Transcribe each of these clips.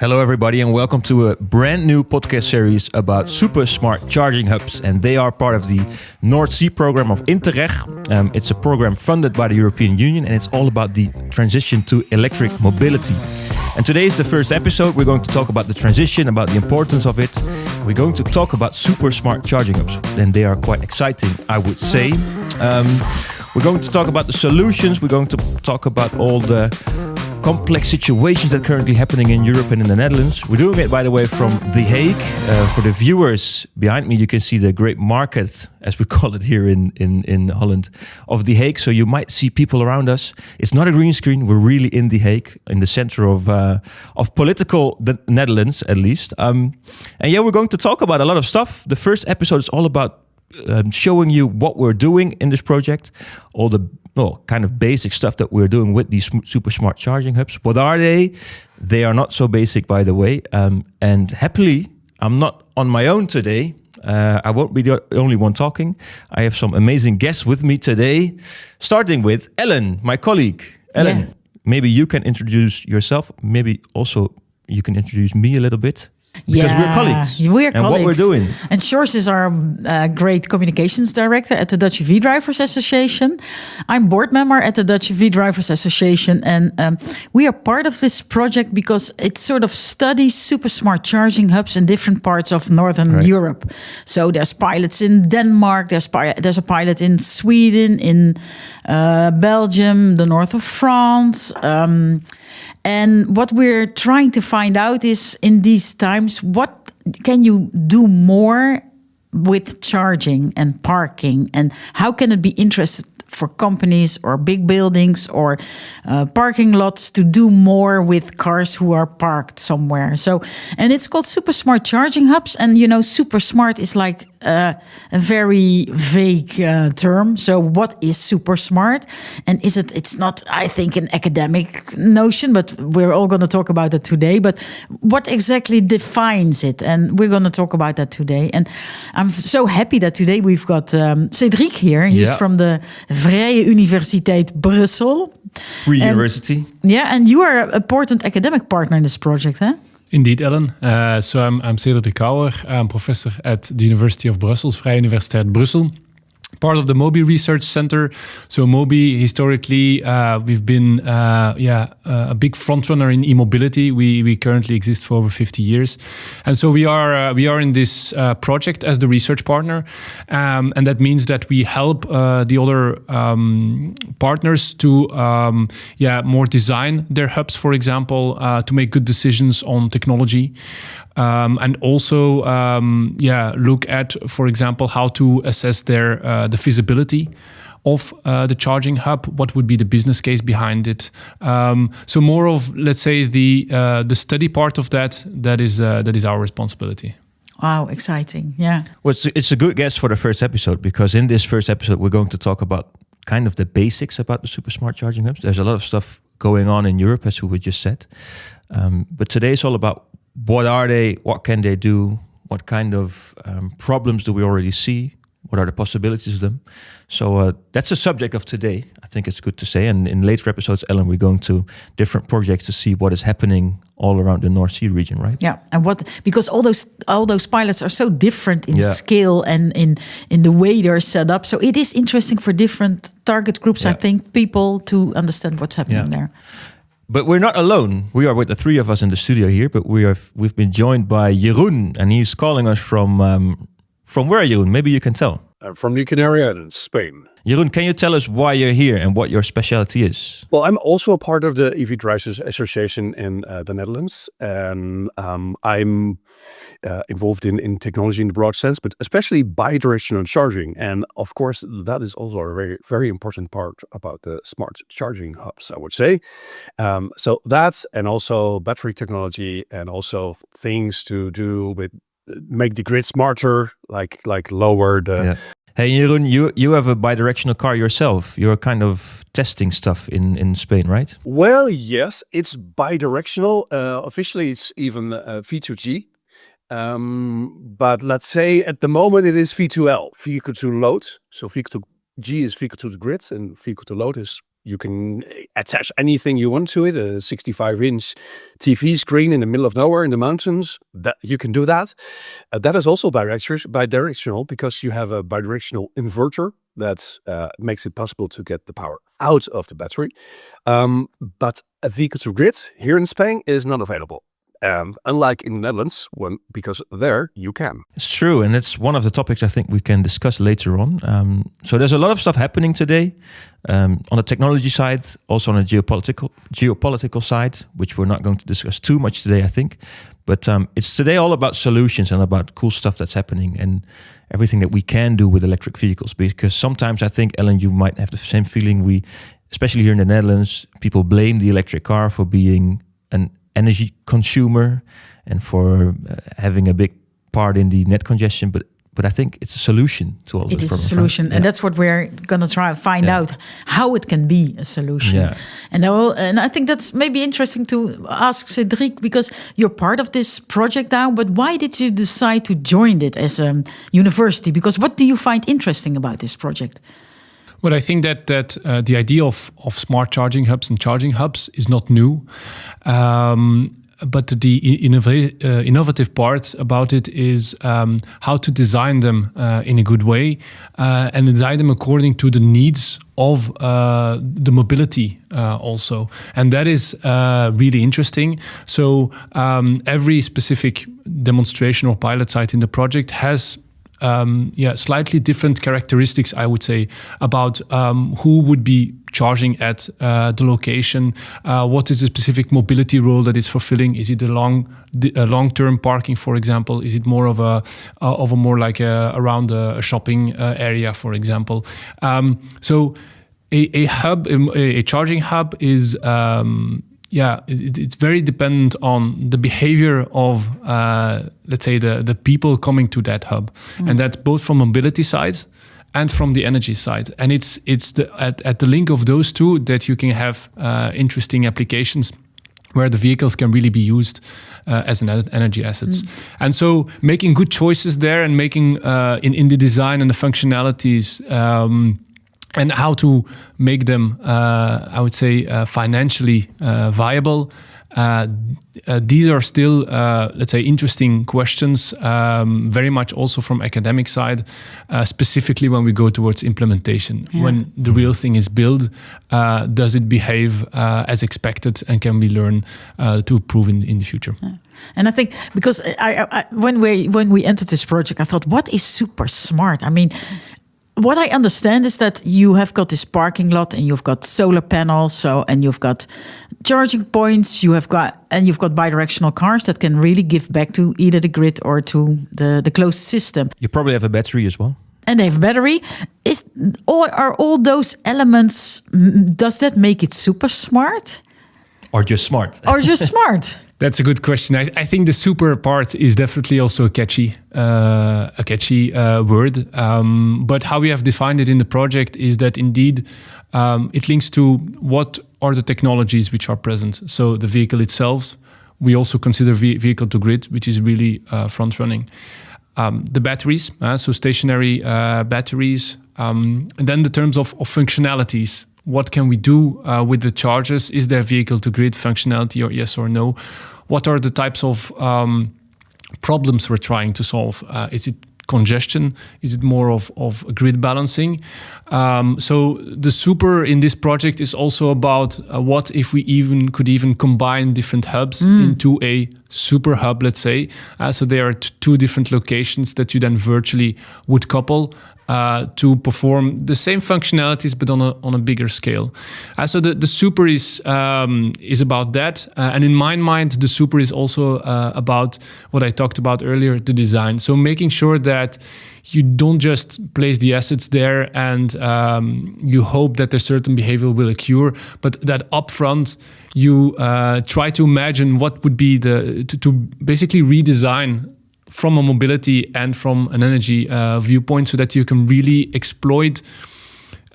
Hello, everybody, and welcome to a brand new podcast series about super smart charging hubs. And they are part of the North Sea program of Interreg. It's a program funded by the European Union, and it's all about the transition to electric mobility. And today is the first episode. We're going to talk about the transition, about the importance of it. We're going to talk about super smart charging hubs, and they are quite exciting, I would say. We're going to talk about the solutions. We're going to talk about all the complex situations that are currently happening in Europe and in the Netherlands. We're doing it, by the way, from The Hague. For the viewers behind me, you can see the great market, as we call it here in Holland, of The Hague. So you might see people around us. It's not a green screen. We're really in The Hague, in the center of political the Netherlands, at least. And yeah, we're going to talk about a lot of stuff. The first episode is all about showing you what we're doing in this project, all the kind of basic stuff that we're doing with these super smart charging hubs. What are they? They are not so basic, by the way. And happily, I'm not on my own today. I won't be the only one talking. I have some amazing guests with me today, starting with Ellen, my colleague. Ellen, maybe you can introduce yourself. Maybe also you can introduce me a little bit. Because we're colleagues. We're colleagues. And what we're doing. And Sjors is our great communications director at the Dutch EV Drivers Association. I'm board member at the Dutch EV Drivers Association. And we are part of this project because it sort of studies super smart charging hubs in different parts of Northern Europe. So there's pilots in Denmark. There's a pilot in Sweden, in Belgium, the north of France. And what we're trying to find out is, in these times, what can you do more with charging and parking, and how can it be interesting for companies or big buildings or parking lots to do more with cars who are parked somewhere. So, and it's called super smart charging hubs. And, you know, super smart is like a very vague term. So what is super smart? And it's not, I think, an academic notion, but we're all going to talk about that today. But what exactly defines it? And we're going to talk about that today. And I'm so happy that today we've got Cedric here. He's from the Vrije Universiteit Brussel. Free University. Yeah, and you are an important academic partner in this project, huh? Indeed, Ellen. So I'm Cedric de Cauwer. I'm professor at the University of Brussels, Vrije Universiteit Brussel. Part of the MOBI Research Center. So MOBI, historically, we've been a big frontrunner in e-mobility. We currently exist for over 50 years. And so we are in this project as the research partner. And that means that we help the other partners to more design their hubs, for example, to make good decisions on technology. And also, look at, for example, how to assess the feasibility of the charging hub. What would be the business case behind it? So more of, let's say, the study part of that is our responsibility. Wow, exciting! Yeah. Well, it's a good guess for the first episode, because in this first episode we're going to talk about kind of the basics about the super smart charging hubs. There's a lot of stuff going on in Europe, as we just said, but today it's all about what are they, what can they do, what kind of problems do we already see, what are the possibilities of them. So that's the subject of today, I think it's good to say. And in later episodes, Ellen, we're going to different projects to see what is happening all around the North Sea region, right? Yeah, and because all those pilots are so different in scale and in the way they're set up. So it is interesting for different target groups, I think, people to understand what's happening there. But we're not alone. We are with the three of us in the studio here, but we've been joined by Jeroen, and he's calling us from where, Jeroen? Maybe you can tell. From the Canary Islands, Spain. Jeroen, can you tell us why you're here and what your specialty is? Well, I'm also a part of the EV Drivers Association in the Netherlands, and I'm involved in technology in the broad sense, but especially bidirectional charging. And of course, that is also a very, very important part about the smart charging hubs, I would say. So that's, and also battery technology, and also things to do with make the grid smarter, like lower the... Hey, Jeroen, you have a bidirectional car yourself. You're kind of testing stuff in Spain, right? Well, yes, it's bidirectional. Officially, it's even V2G. But let's say at the moment it is V2L, vehicle to load. So vehicle to G is vehicle to the grid, and vehicle to load is You can attach anything you want to it, a 65-inch TV screen in the middle of nowhere in the mountains, that you can do that. That is also bidirectional because you have a bidirectional inverter that makes it possible to get the power out of the battery. But a vehicle to grid here in Spain is not available. Unlike in the Netherlands, because there you can. It's true, and it's one of the topics I think we can discuss later on. So there's a lot of stuff happening today on the technology side, also on the geopolitical side, which we're not going to discuss too much today, I think. But it's today all about solutions and about cool stuff that's happening and everything that we can do with electric vehicles. Because sometimes I think, Ellen, you might have the same feeling. Especially here in the Netherlands, people blame the electric car for being an energy consumer and for having a big part in the net congestion, but I think it's a solution to all this. It is a solution, and that's what we're going to try and find out, how it can be a solution. Yeah. And I think that's maybe interesting to ask Cedric, because you're part of this project now, but why did you decide to join it as a university? Because what do you find interesting about this project? Well, I think that the idea of smart charging hubs and charging hubs is not new. But the innovative part about it is how to design them in a good way and design them according to the needs of the mobility also. And that is really interesting. So every specific demonstration or pilot site in the project has slightly different characteristics, I would say, about who would be charging at the location. What is the specific mobility role that it's fulfilling? Is it a long-term parking, for example? Is it more of a more like around a shopping area, for example? So a hub, a charging hub is. It's very dependent on the behavior of, let's say, the people coming to that hub. And that's both from mobility side and from the energy side. And it's at the link of those two that you can have interesting applications where the vehicles can really be used as an energy assets. And so making good choices there and making in the design and the functionalities and how to make them, I would say, financially viable. These are still, let's say, interesting questions, very much also from academic side, specifically when we go towards implementation. Yeah. When the real thing is built, does it behave as expected, and can we learn to improve in the future? Yeah. And I think, because when we entered this project, I thought, what is super smart? I mean, what I understand is that you have got this parking lot and you've got solar panels, and you've got charging points, you've got bidirectional cars that can really give back to either the grid or to the closed system. You probably have a battery as well. And they have a battery. Are all those elements, does that make it super smart? Or just smart? Or just smart? That's a good question. I think the super part is definitely also a catchy word. But how we have defined it in the project is that indeed it links to what are the technologies which are present. So the vehicle itself, we also consider vehicle to grid, which is really front running. The batteries, so stationary batteries, and then the terms of functionalities. What can we do with the chargers? Is there vehicle to grid functionality, or yes or no? What are the types of problems we're trying to solve? Is it congestion? Is it more of grid balancing? So the super in this project is also about what if we could combine different hubs into a super hub, let's say. So there are two different locations that you then virtually would couple to perform the same functionalities, but on a bigger scale. So the super is about that. And in my mind, the super is also about what I talked about earlier, the design. So making sure that you don't just place the assets there and you hope that a certain behavior will occur, but that upfront you try to imagine what would be to basically redesign from a mobility and from an energy viewpoint, so that you can really exploit,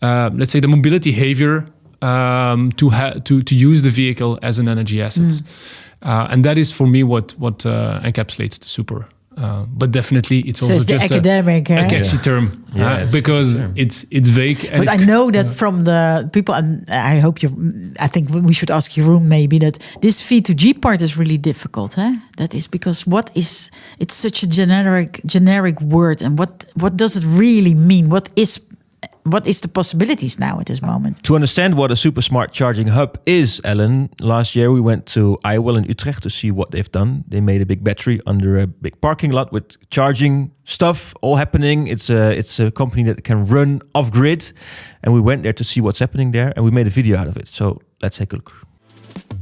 let's say, the mobility behavior to use the vehicle as an energy asset. And that is for me what encapsulates the super But definitely, it's Says also the just academic, a catchy term because it's vague. But I know that from the people, and I think we should ask Jeroen maybe that this V2G part is really difficult. That is because it's such a generic word, and what does it really mean? What is the possibilities now at this moment? To understand what a super smart charging hub is, Ellen, last year we went to IWEL in Utrecht to see what they've done. They made a big battery under a big parking lot with charging stuff all happening. It's a company that can run off grid, and we went there to see what's happening there, and we made a video out of it. So let's take a look.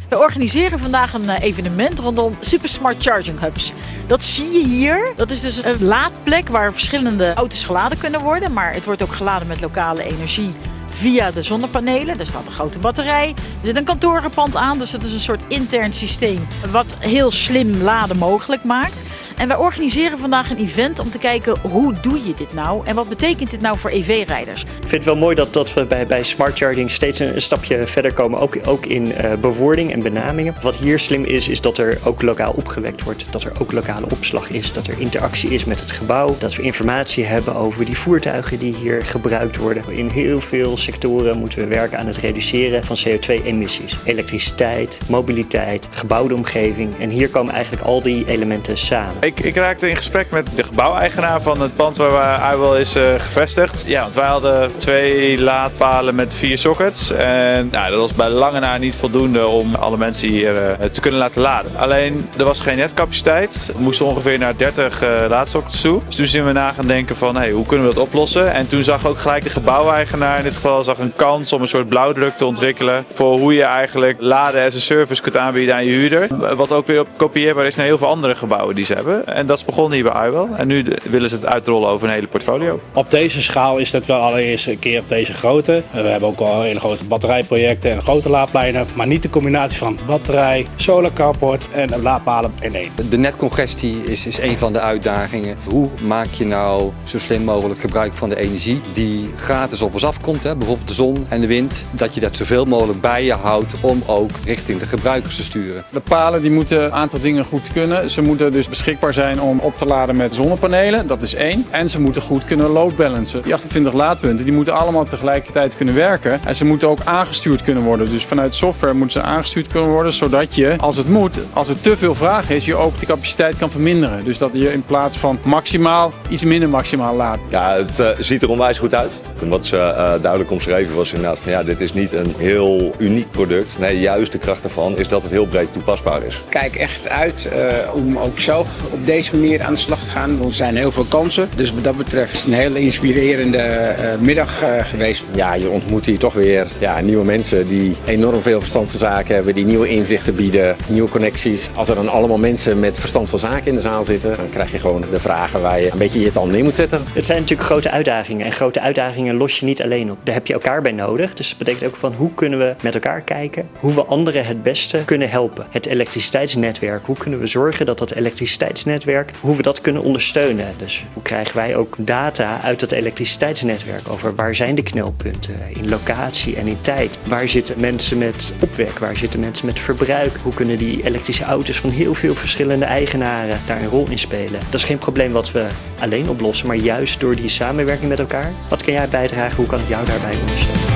We organiseren vandaag een evenement rondom super smart charging hubs. Dat zie je hier. Dat is dus een laadplek waar verschillende auto's geladen kunnen worden. Maar het wordt ook geladen met lokale energie via de zonnepanelen. Er staat een grote batterij. Er zit een kantorenpand aan. Dus het is een soort intern systeem wat heel slim laden mogelijk maakt. En wij organiseren vandaag een event om te kijken hoe doe je dit nou en wat betekent dit nou voor EV-rijders. Ik vind het wel mooi dat we bij smart charging steeds een stapje verder komen, ook in bewoording en benamingen. Wat hier slim is dat er ook lokaal opgewekt wordt, dat er ook lokale opslag is, dat er interactie is met het gebouw, dat we informatie hebben over die voertuigen die hier gebruikt worden. In heel veel sectoren moeten we werken aan het reduceren van CO2-emissies. Elektriciteit, mobiliteit, gebouwde omgeving en hier komen eigenlijk al die elementen samen. Ik raakte in gesprek met de gebouweigenaar van het pand waar IWEL is gevestigd. Ja, want wij hadden 2 laadpalen met 4 sockets. En dat was bij lange na niet voldoende om alle mensen hier te kunnen laten laden. Alleen, er was geen netcapaciteit. We moesten ongeveer naar 30 laadsockets toe. Dus toen zijn we na gaan denken van, hoe kunnen we dat oplossen? En toen zag ook gelijk de gebouweigenaar in dit geval een kans om een soort blauwdruk te ontwikkelen voor hoe je eigenlijk laden as a service kunt aanbieden aan je huurder. Wat ook weer kopieerbaar is naar heel veel andere gebouwen die ze hebben. En dat is begonnen hier bij IWEL. En nu willen ze het uitrollen over een hele portfolio. Op deze schaal is dat wel allereerst een keer op deze grootte. We hebben ook al hele grote batterijprojecten en grote laadlijnen. Maar niet de combinatie van batterij, solar carport en laadpalen in één. De netcongestie is een van de uitdagingen. Hoe maak je nou zo slim mogelijk gebruik van de energie die gratis op ons afkomt. Bijvoorbeeld de zon en de wind. Dat je dat zoveel mogelijk bij je houdt om ook richting de gebruikers te sturen. De palen die moeten een aantal dingen goed kunnen. Ze moeten dus beschikbaar zijn om op te laden met zonnepanelen, dat is 1. En ze moeten goed kunnen load balancen. Die 28 laadpunten die moeten allemaal tegelijkertijd kunnen werken. En ze moeten ook aangestuurd kunnen worden. Dus vanuit software moeten ze aangestuurd kunnen worden, zodat je, als het moet, als er te veel vraag is, je ook de capaciteit kan verminderen. Dus dat je in plaats van maximaal, iets minder maximaal laadt. Ja, het ziet er onwijs goed uit. En wat ze duidelijk omschreven was inderdaad van dit is niet een heel uniek product. Nee, juist de kracht ervan is dat het heel breed toepasbaar is. Kijk echt uit om ook zelf op deze manier aan de slag te gaan. Er zijn heel veel kansen. Dus wat dat betreft is het een hele inspirerende middag geweest. Ja, je ontmoet hier toch weer nieuwe mensen die enorm veel verstand van zaken hebben, die nieuwe inzichten bieden, nieuwe connecties. Als er dan allemaal mensen met verstand van zaken in de zaal zitten, dan krijg je gewoon de vragen waar je een beetje je tanden in moet zetten. Het zijn natuurlijk grote uitdagingen en grote uitdagingen los je niet alleen op. Daar heb je elkaar bij nodig. Dus dat betekent ook van hoe kunnen we met elkaar kijken, hoe we anderen het beste kunnen helpen. Het elektriciteitsnetwerk, hoe kunnen we zorgen dat dat elektriciteitsnetwerk, hoe we dat kunnen ondersteunen. Dus hoe krijgen wij ook data uit dat elektriciteitsnetwerk over waar zijn de knelpunten in locatie en in tijd. Waar zitten mensen met opwek, waar zitten mensen met verbruik. Hoe kunnen die elektrische auto's van heel veel verschillende eigenaren daar een rol in spelen. Dat is geen probleem wat we alleen oplossen, maar juist door die samenwerking met elkaar. Wat kan jij bijdragen, hoe kan ik jou daarbij ondersteunen?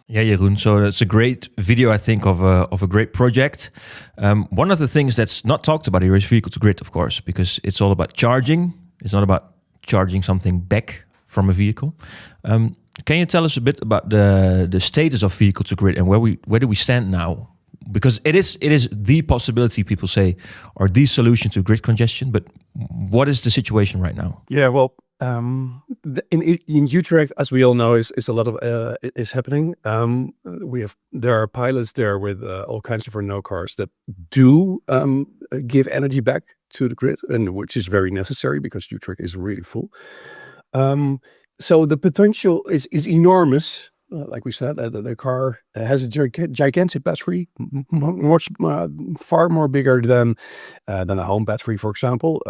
Yeah, Jeroen. So that's a great video, I think, of a great project. One of the things that's not talked about here is vehicle to grid, of course, because it's all about charging. It's not about charging something back from a vehicle. Can you tell us a bit about the status of vehicle to grid and where do we stand now? Because it is the possibility, people say, or the solution to grid congestion. But what is the situation right now? Yeah, well, in Utrecht, as we all know, is a lot of is happening. There are pilots there with all kinds of Renault cars that do give energy back to the grid, and which is very necessary because Utrecht is really full. So the potential is enormous. Like we said, the car has a gigantic battery, far more bigger than a home battery, for example.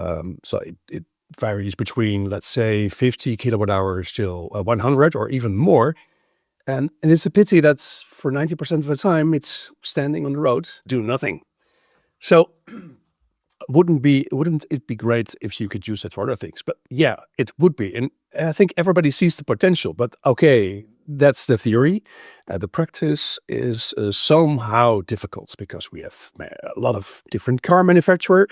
So it varies between, let's say, 50 kilowatt hours till 100 or even more. And it's a pity that for 90% of the time it's standing on the road, doing nothing. So wouldn't it be great if you could use that for other things? But yeah, it would be. And I think everybody sees the potential. But okay, that's the theory. The practice is somehow difficult because we have a lot of different car manufacturers.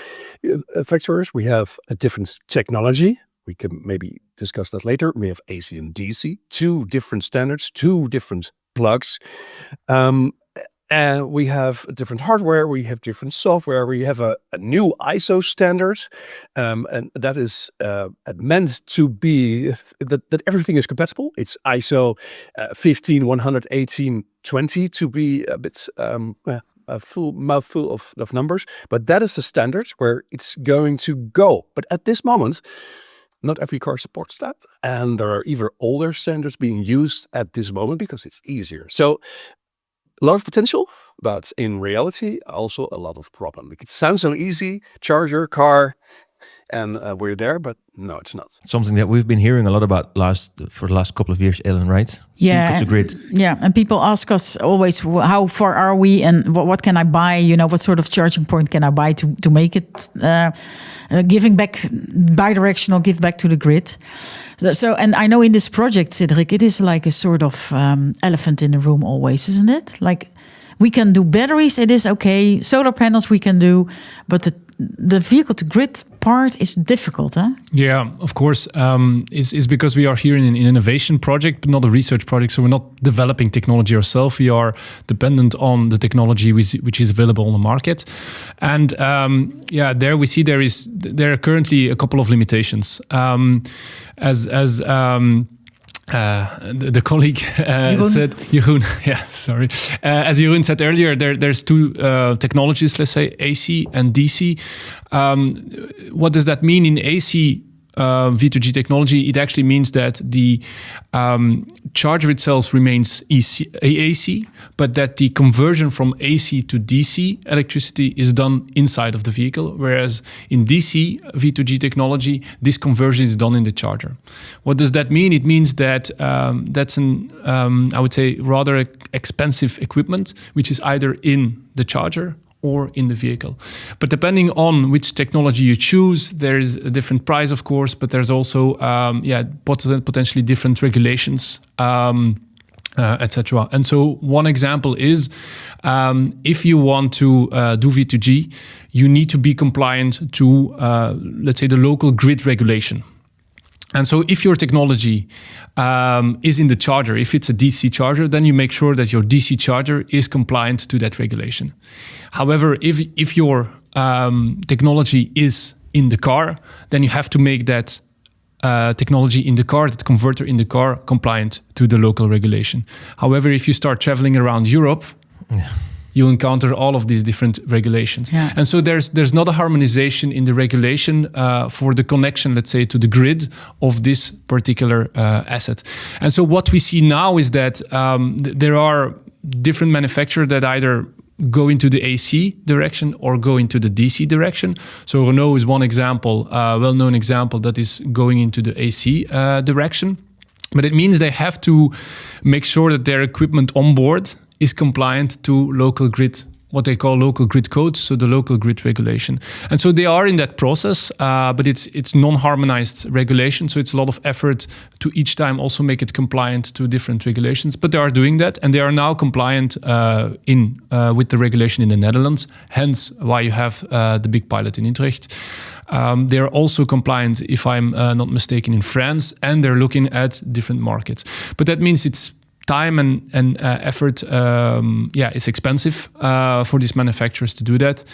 We have a different technology. We can maybe discuss that later. We have AC and DC, 2 different standards, 2 different plugs. And we have different hardware, we have different software, we have a new ISO standard. And that is meant to be that everything is compatible. It's ISO 1511820 to be a bit a full mouthful of numbers. But that is the standard where it's going to go. But at this moment, not every car supports that. And there are even older standards being used at this moment because it's easier. So a lot of potential, but in reality, also a lot of problem. It sounds so easy, charger, car, and we're there, but no, it's not. Something that we've been hearing a lot about for the last couple of years, Ellen, right? Yeah, the grid. Yeah, and people ask us always, how far are we, and what can I buy? You know, what sort of charging point can I buy to make it giving back, bidirectional, give back to the grid? So, and I know in this project, Cedric, it is like a sort of elephant in the room always, isn't it? Like we can do batteries, it is okay. Solar panels we can do, but the vehicle to grid part is difficult, huh? Yeah, of course. It's because we are here in an innovation project, but not a research project. So we're not developing technology ourselves. We are dependent on the technology which is available on the market. And there we see there are currently a couple of limitations. The colleague said, Jeroen, sorry. As Jeroen said earlier, there's 2 technologies, let's say AC and DC. What does that mean in AC V2G technology? It actually means that the charger itself remains AC, but that the conversion from AC to DC electricity is done inside of the vehicle, whereas in DC V2G technology, this conversion is done in the charger. What does that mean? It means that that's I would say, rather expensive equipment, which is either in the charger or in the vehicle. But depending on which technology you choose, there is a different price, of course, but there's also potentially different regulations, etc. And so one example is if you want to do V2G, you need to be compliant to, let's say, the local grid regulation. And so if your technology is in the charger, if it's a DC charger, then you make sure that your DC charger is compliant to that regulation. However, if your technology is in the car, then you have to make that technology in the car, that converter in the car, compliant to the local regulation. However, if you start traveling around Europe, you encounter all of these different regulations. Yeah. And so there's not a harmonization in the regulation for the connection, let's say, to the grid of this particular asset. And so what we see now is that there are different manufacturers that either go into the AC direction or go into the DC direction. So Renault is one example, well-known example that is going into the AC direction. But it means they have to make sure that their equipment on board is compliant to local grid, what they call local grid codes, so the local grid regulation. And so they are in that process, but it's non-harmonized regulation, so it's a lot of effort to each time also make it compliant to different regulations. But they are doing that, and they are now compliant with the regulation in the Netherlands, hence why you have the big pilot in Utrecht. They are also compliant, if I'm not mistaken, in France, and they're looking at different markets. But that means it's time and effort, it's expensive for these manufacturers to do that.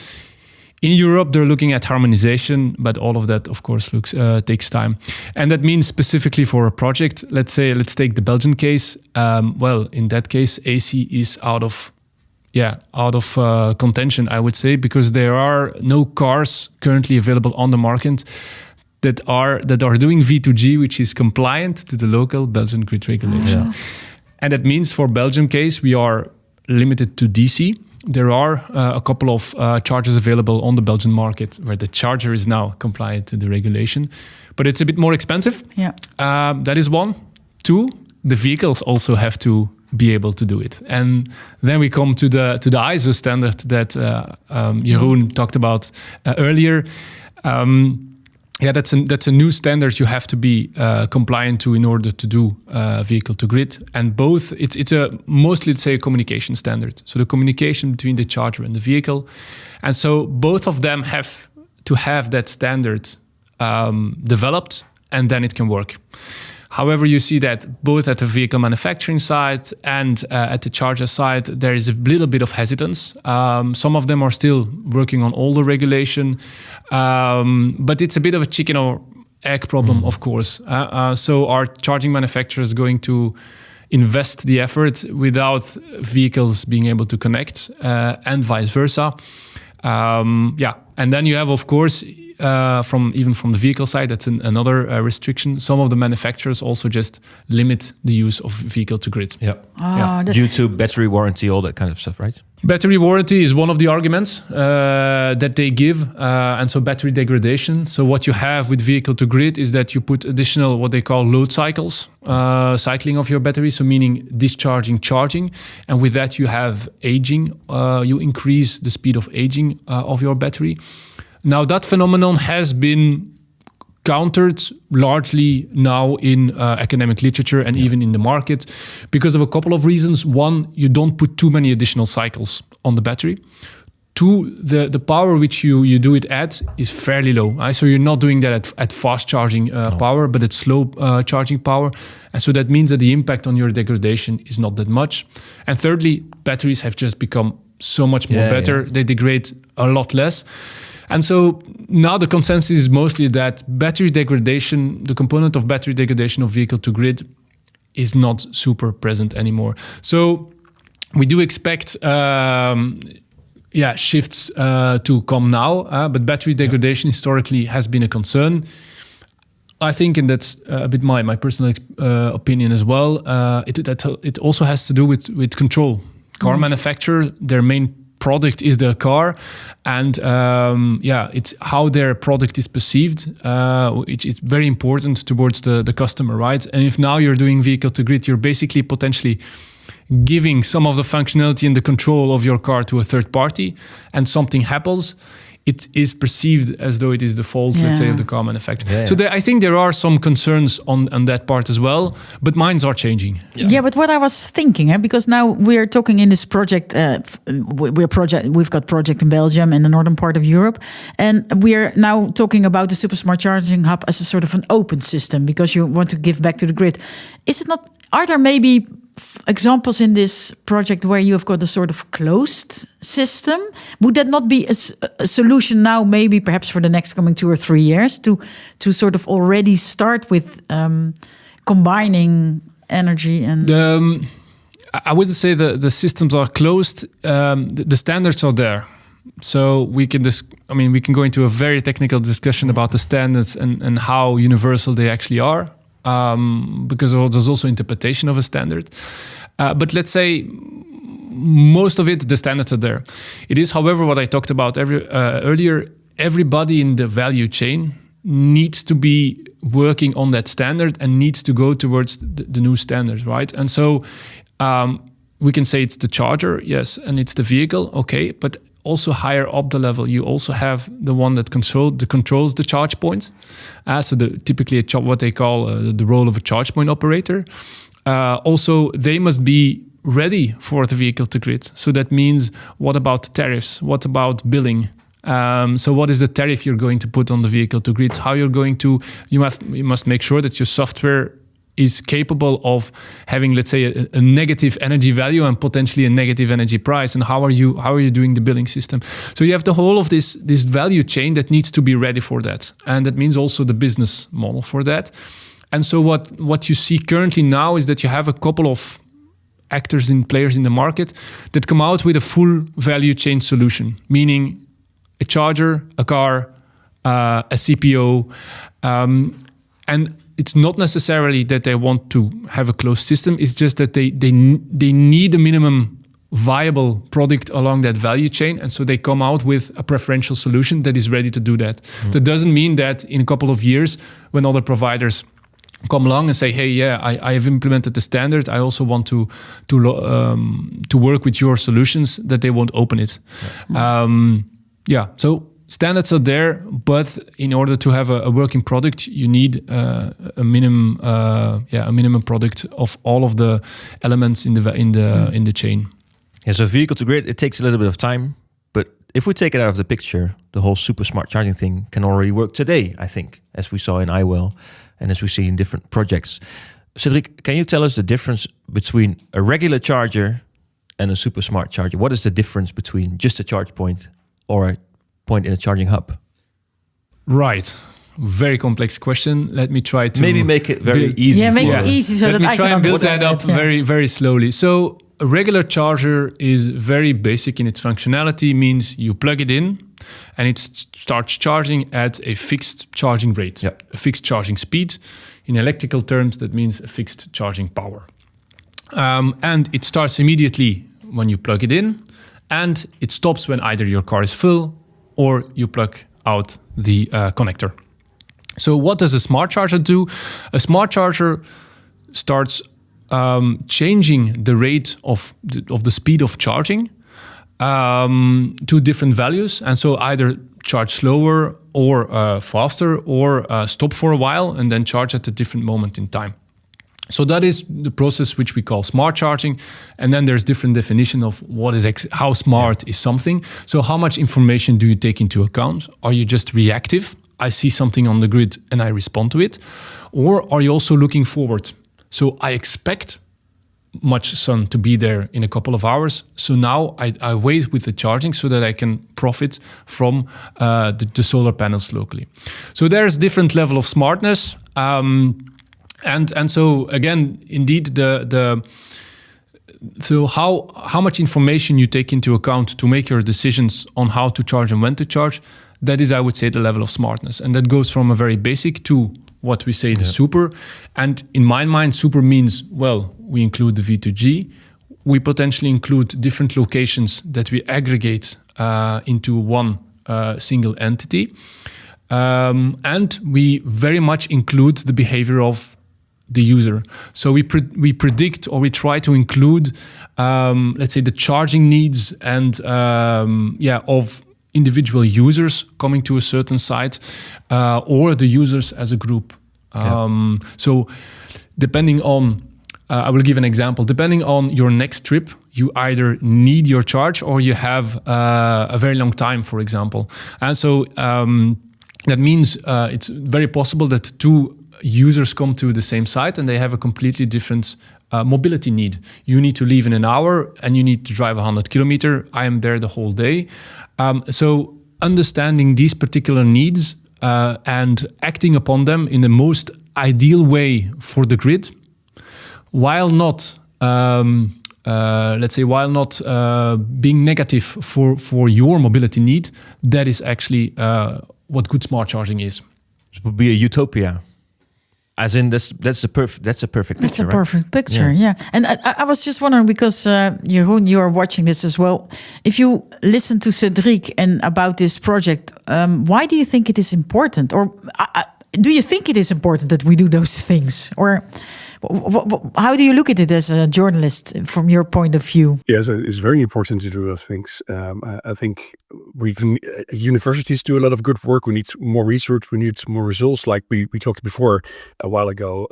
In Europe, they're looking at harmonization, but all of that, of course, takes time. And that means specifically for a project, let's take the Belgian case. In that case, AC is out of contention, I would say, because there are no cars currently available on the market that are doing V2G, which is compliant to the local Belgian grid regulation. Yeah. And that means for Belgium case, we are limited to DC. There are a couple of chargers available on the Belgian market where the charger is now compliant to the regulation, but it's a bit more expensive. Yeah, that is one. 2, the vehicles also have to be able to do it. And then we come to the ISO standard that Jeroen talked about earlier. That's a new standard you have to be compliant to in order to do vehicle to grid. And both, it's a mostly, let's say, a communication standard. So the communication between the charger and the vehicle. And so both of them have to have that standard developed, and then it can work. However, you see that both at the vehicle manufacturing side and at the charger side, there is a little bit of hesitance. Some of them are still working on older regulation, but it's a bit of a chicken or egg problem, of course. So are charging manufacturers going to invest the effort without vehicles being able to connect, and vice versa? And then you have, of course, from the vehicle side, that's another restriction. Some of the manufacturers also just limit the use of vehicle to grid. Due to battery warranty, all that kind of stuff, right? Battery warranty is one of the arguments that they give, and so battery degradation. So what you have with vehicle to grid is that you put additional what they call load cycles, cycling of your battery, so meaning discharging, charging, and with that you have aging. You increase the speed of aging of your battery. Now that phenomenon has been countered largely now in academic literature and even in the market because of a couple of reasons. One, you don't put too many additional cycles on the battery. Two, the power which you do it at is fairly low. So you're not doing that at fast charging power, but at slow charging power. And so that means that the impact on your degradation is not that much. And thirdly, batteries have just become so much more better. They degrade a lot less. And so now the consensus is mostly that battery degradation, the component of battery degradation of vehicle to grid, is not super present anymore. So we do expect shifts to come now, but battery degradation historically has been a concern. I think, and that's a bit my personal opinion as well, it also has to do with control. Car manufacturer, their main product is their car, and it's how their product is perceived, which is very important towards the customer, right? And if now you're doing vehicle to grid, you're basically potentially giving some of the functionality and the control of your car to a third party, and something happens, it is perceived as though it is the fault, let's say, of the car manufacturer. So I think there are some concerns on that part as well, but minds are changing. But what I was thinking, because now we're talking in this project, we've got project in Belgium and the northern part of Europe, and we're now talking about the super smart charging hub as a sort of an open system because you want to give back to the grid. Is it not? Are there maybe examples in this project where you have got a sort of closed system? Would that not be a solution now, maybe perhaps for the next coming 2 or 3 years, to sort of already start with combining energy and... I wouldn't say the systems are closed. The standards are there. So we can go into a very technical discussion about the standards and how universal they actually are. Because there's also interpretation of a standard. But let's say most of it, the standards are there. It is, however, what I talked about earlier, everybody in the value chain needs to be working on that standard and needs to go towards the new standard, right? And so we can say it's the charger, yes, and it's the vehicle, okay, but also higher up the level, you also have the one that controls the charge points. So typically what they call the role of a charge point operator. Also, they must be ready for the vehicle to grid. So that means, what about tariffs? What about billing? So what is the tariff you're going to put on the vehicle to grid? How you're going to, you must make sure that your software is capable of having, let's say, a negative energy value and potentially a negative energy price. And how are you doing the billing system? So you have the whole of this value chain that needs to be ready for that. And that means also the business model for that. And so what you see currently now is that you have a couple of players in the market that come out with a full value chain solution, meaning a charger, a car, a CPO, and it's not necessarily that they want to have a closed system. It's just that they need a minimum viable product along that value chain. And so they come out with a preferential solution that is ready to do that. That doesn't mean that in a couple of years, when other providers come along and say, hey, yeah, I have implemented the standard. I also want to work with your solutions, that they won't open it. So standards are there, but in order to have a working product, you need a minimum product of all of the elements in the chain. Yeah, so vehicle to grid, it takes a little bit of time, but if we take it out of the picture, the whole super smart charging thing can already work today, I think, as we saw in iWell and as we see in different projects. Cedric, can you tell us the difference between a regular charger and a super smart charger? What is the difference between just a charge point or a point in a charging hub? Right. Very complex question. Let me try to... Maybe make it very easy. Yeah, make it easy so that I can understand. Let me try and build that up very, very slowly. So a regular charger is very basic in its functionality, means you plug it in and it starts charging at a fixed charging rate, a fixed charging speed. In electrical terms, that means a fixed charging power. And it starts immediately when you plug it in, and it stops when either your car is full or you plug out the connector. So what does a smart charger do? A smart charger starts changing the rate of the speed of charging to different values. And so either charge slower or faster, or stop for a while and then charge at a different moment in time. So that is the process which we call smart charging. And then there's different definition of what is how smart is something. So how much information do you take into account? Are you just reactive? I see something on the grid and I respond to it. Or are you also looking forward? So I expect much sun to be there in a couple of hours. So now I wait with the charging so that I can profit from the solar panels locally. So there's different level of smartness. And so again, indeed, so how much information you take into account to make your decisions on how to charge and when to charge, that is, I would say, the level of smartness. And that goes from a very basic to what we say the super. And in my mind, super means, well, we include the V2G. We potentially include different locations that we aggregate into one single entity. And we very much include the behavior of the user. So we predict, or we try to include, let's say, the charging needs and of individual users coming to a certain site, or the users as a group. So depending on, I will give an example. Depending on your next trip, you either need your charge or you have a very long time, for example. And so that means it's very possible that two users come to the same site and they have a completely different mobility need. You need to leave in an hour and you need to drive 100 kilometers. I am there the whole day. So understanding these particular needs and acting upon them in the most ideal way for the grid, while not, being negative for your mobility need, that is actually what good smart charging is. It would be a utopia. As in, that's a perfect picture. That's a perfect picture, yeah. And I was just wondering, because Jeroen, you are watching this as well. If you listen to Cedric and about this project, why do you think it is important? Or do you think it is important that we do those things? Or how do you look at it as a journalist from your point of view? Yes, it's very important to do those things. I think universities do a lot of good work. We need more research. We need more results. Like we talked before a while ago,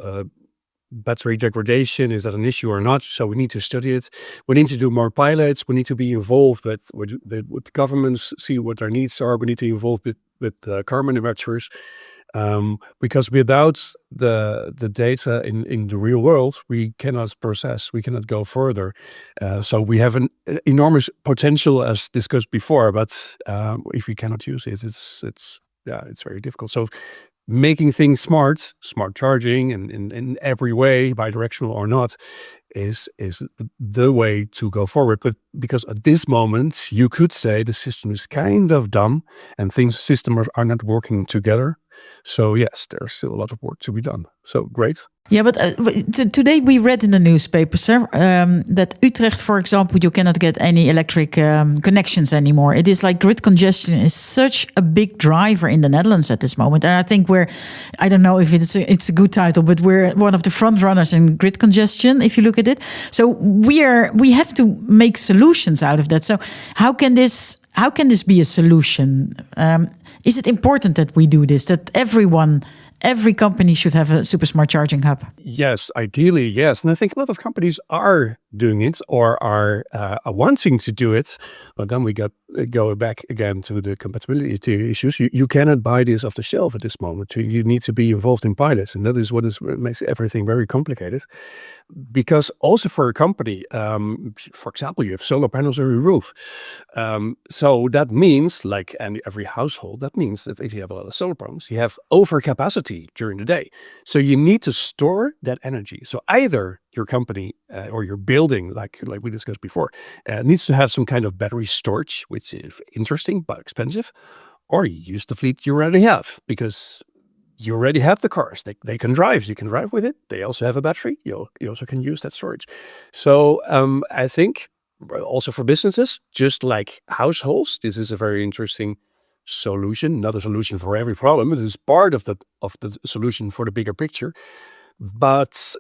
battery degradation, is that an issue or not? So we need to study it. We need to do more pilots. We need to be involved with governments, see what their needs are. We need to involve with car manufacturers. Because without the data in the real world, we cannot process, we cannot go further. So we have an enormous potential, as discussed before, but if we cannot use it, it's very difficult. So making things smart charging and in every way, bidirectional or not, is the way to go forward. But because at this moment, you could say the system is kind of dumb and systems are not working together. So yes, there's still a lot of work to be done. So great. Yeah, but today we read in the newspapers that Utrecht, for example, you cannot get any electric connections anymore. It is like grid congestion is such a big driver in the Netherlands at this moment. And I think I don't know if it's a good title, but we're one of the front runners in grid congestion, if you look at it. So we have to make solutions out of that. So how can this be a solution? Is it important that we do this, that every company should have a super smart charging hub? Yes, ideally, yes. And I think a lot of companies are doing it or are wanting to do it. But then we go back again to the compatibility issues. You cannot buy this off the shelf at this moment. You need to be involved in pilots. And that is what makes everything very complicated. Because also for a company, for example, you have solar panels on your roof. So that means, like every household, that means that if you have a lot of solar panels, you have overcapacity during the day. So you need to store that energy. So either your company or your building, like we discussed before, needs to have some kind of battery storage, which is interesting but expensive, or you use the fleet you already have because you already have the cars. They can drive. You can drive with it. They also have a battery. You also can use that storage. So I think also for businesses, just like households, this is a very interesting solution. Not a solution for every problem. It is part of the solution for the bigger picture. But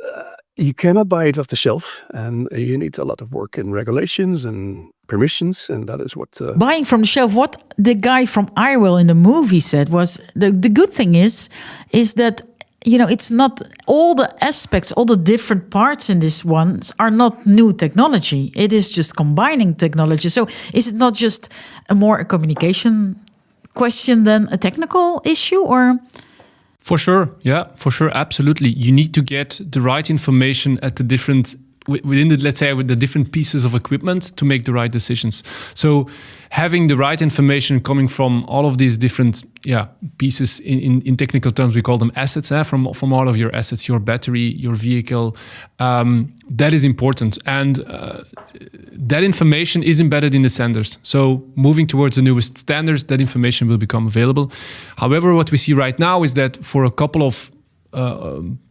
you cannot buy it off the shelf, and you need a lot of work and regulations and permissions, and that is what... Buying from the shelf, what the guy from iWill in the movie said was, the good thing is that, it's not all the aspects, all the different parts in this ones are not new technology. It is just combining technology. So is it not just a communication question than a technical issue, or... For sure, yeah, for sure, absolutely. You need to get the right information at the different within the, let's say, with the different pieces of equipment to make the right decisions. So having the right information coming from all of these different pieces, in technical terms we call them assets, from all of your assets, your battery, your vehicle, that is important. And that information is embedded in the standards. So moving towards the newest standards, that information will become available. However, what we see right now is that for a couple of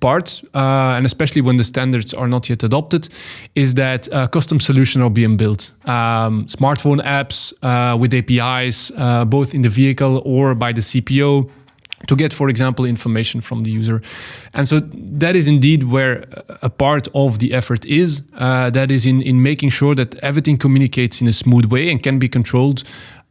parts, and especially when the standards are not yet adopted, is that custom solutions are being built. Smartphone apps with APIs, both in the vehicle or by the CPO, to get, for example, information from the user. And so that is indeed where a part of the effort is. That is in making sure that everything communicates in a smooth way and can be controlled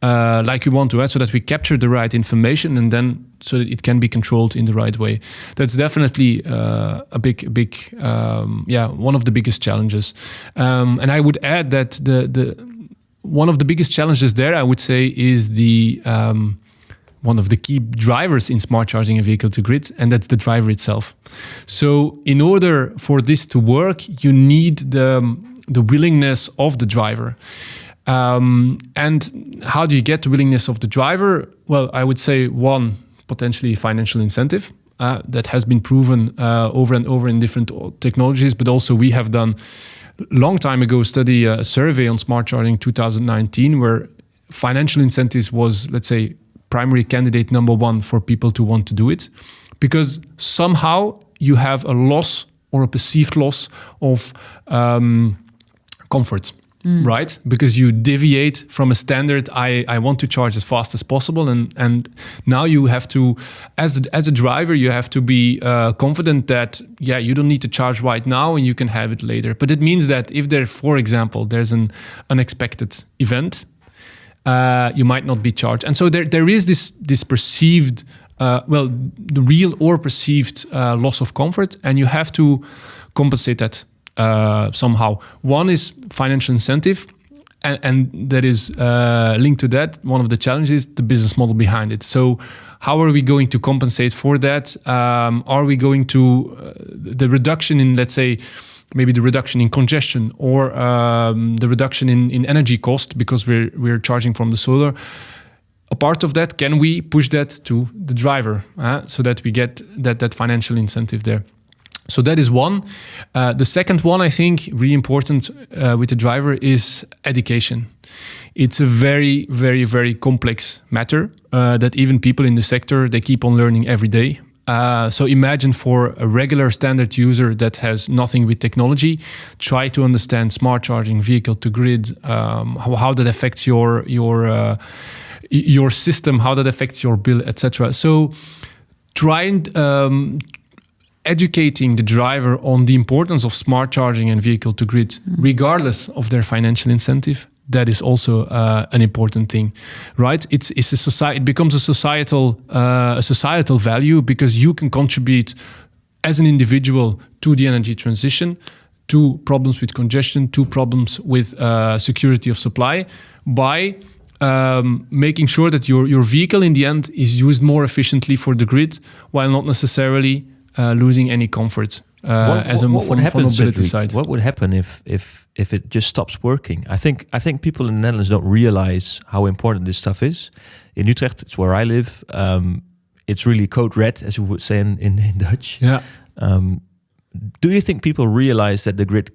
like we want to, so that we capture the right information and then so that it can be controlled in the right way. That's definitely a big, one of the biggest challenges. And I would add that the one of the biggest challenges there, I would say, is the one of the key drivers in smart charging a vehicle to grid, and that's the driver itself. So in order for this to work, you need the willingness of the driver. And how do you get the willingness of the driver? Well, I would say one, potentially financial incentive that has been proven over and over in different technologies, but also we have done long time ago a survey on smart charging 2019 where financial incentives was, let's say, primary candidate number one for people to want to do it, because somehow you have a loss or a perceived loss of comfort. Right? Because you deviate from a standard, I want to charge as fast as possible. And now you have to, as a driver, you have to be confident that, you don't need to charge right now and you can have it later. But it means that if there, for example, there's an unexpected event, you might not be charged. And so there is this perceived, the real or perceived loss of comfort, and you have to compensate that somehow. One is financial incentive, and that is linked to that. One of the challenges, the business model behind it. So how are we going to compensate for that? Are we going to the reduction in, let's say, maybe the reduction in congestion or the reduction in energy cost because we're charging from the solar? A part of that, can we push that to the driver so that we get that financial incentive there? So that is one. The second one, I think, really important with the driver is education. It's a very, very, very complex matter that even people in the sector, they keep on learning every day. So imagine for a regular standard user that has nothing with technology, try to understand smart charging, vehicle to grid, how that affects your system, how that affects your bill, etc. So try and educating the driver on the importance of smart charging and vehicle to grid, regardless of their financial incentive. That is also an important thing, right? It's a society. It becomes a societal value because you can contribute as an individual to the energy transition, to problems with congestion, to problems with security of supply by making sure that your vehicle in the end is used more efficiently for the grid, while not necessarily losing any comfort from mobility side. What would happen if it just stops working? I think people in the Netherlands don't realize how important this stuff is. In Utrecht, it's where I live. It's really code red, as you would say in Dutch. Yeah. Do you think people realize that the grid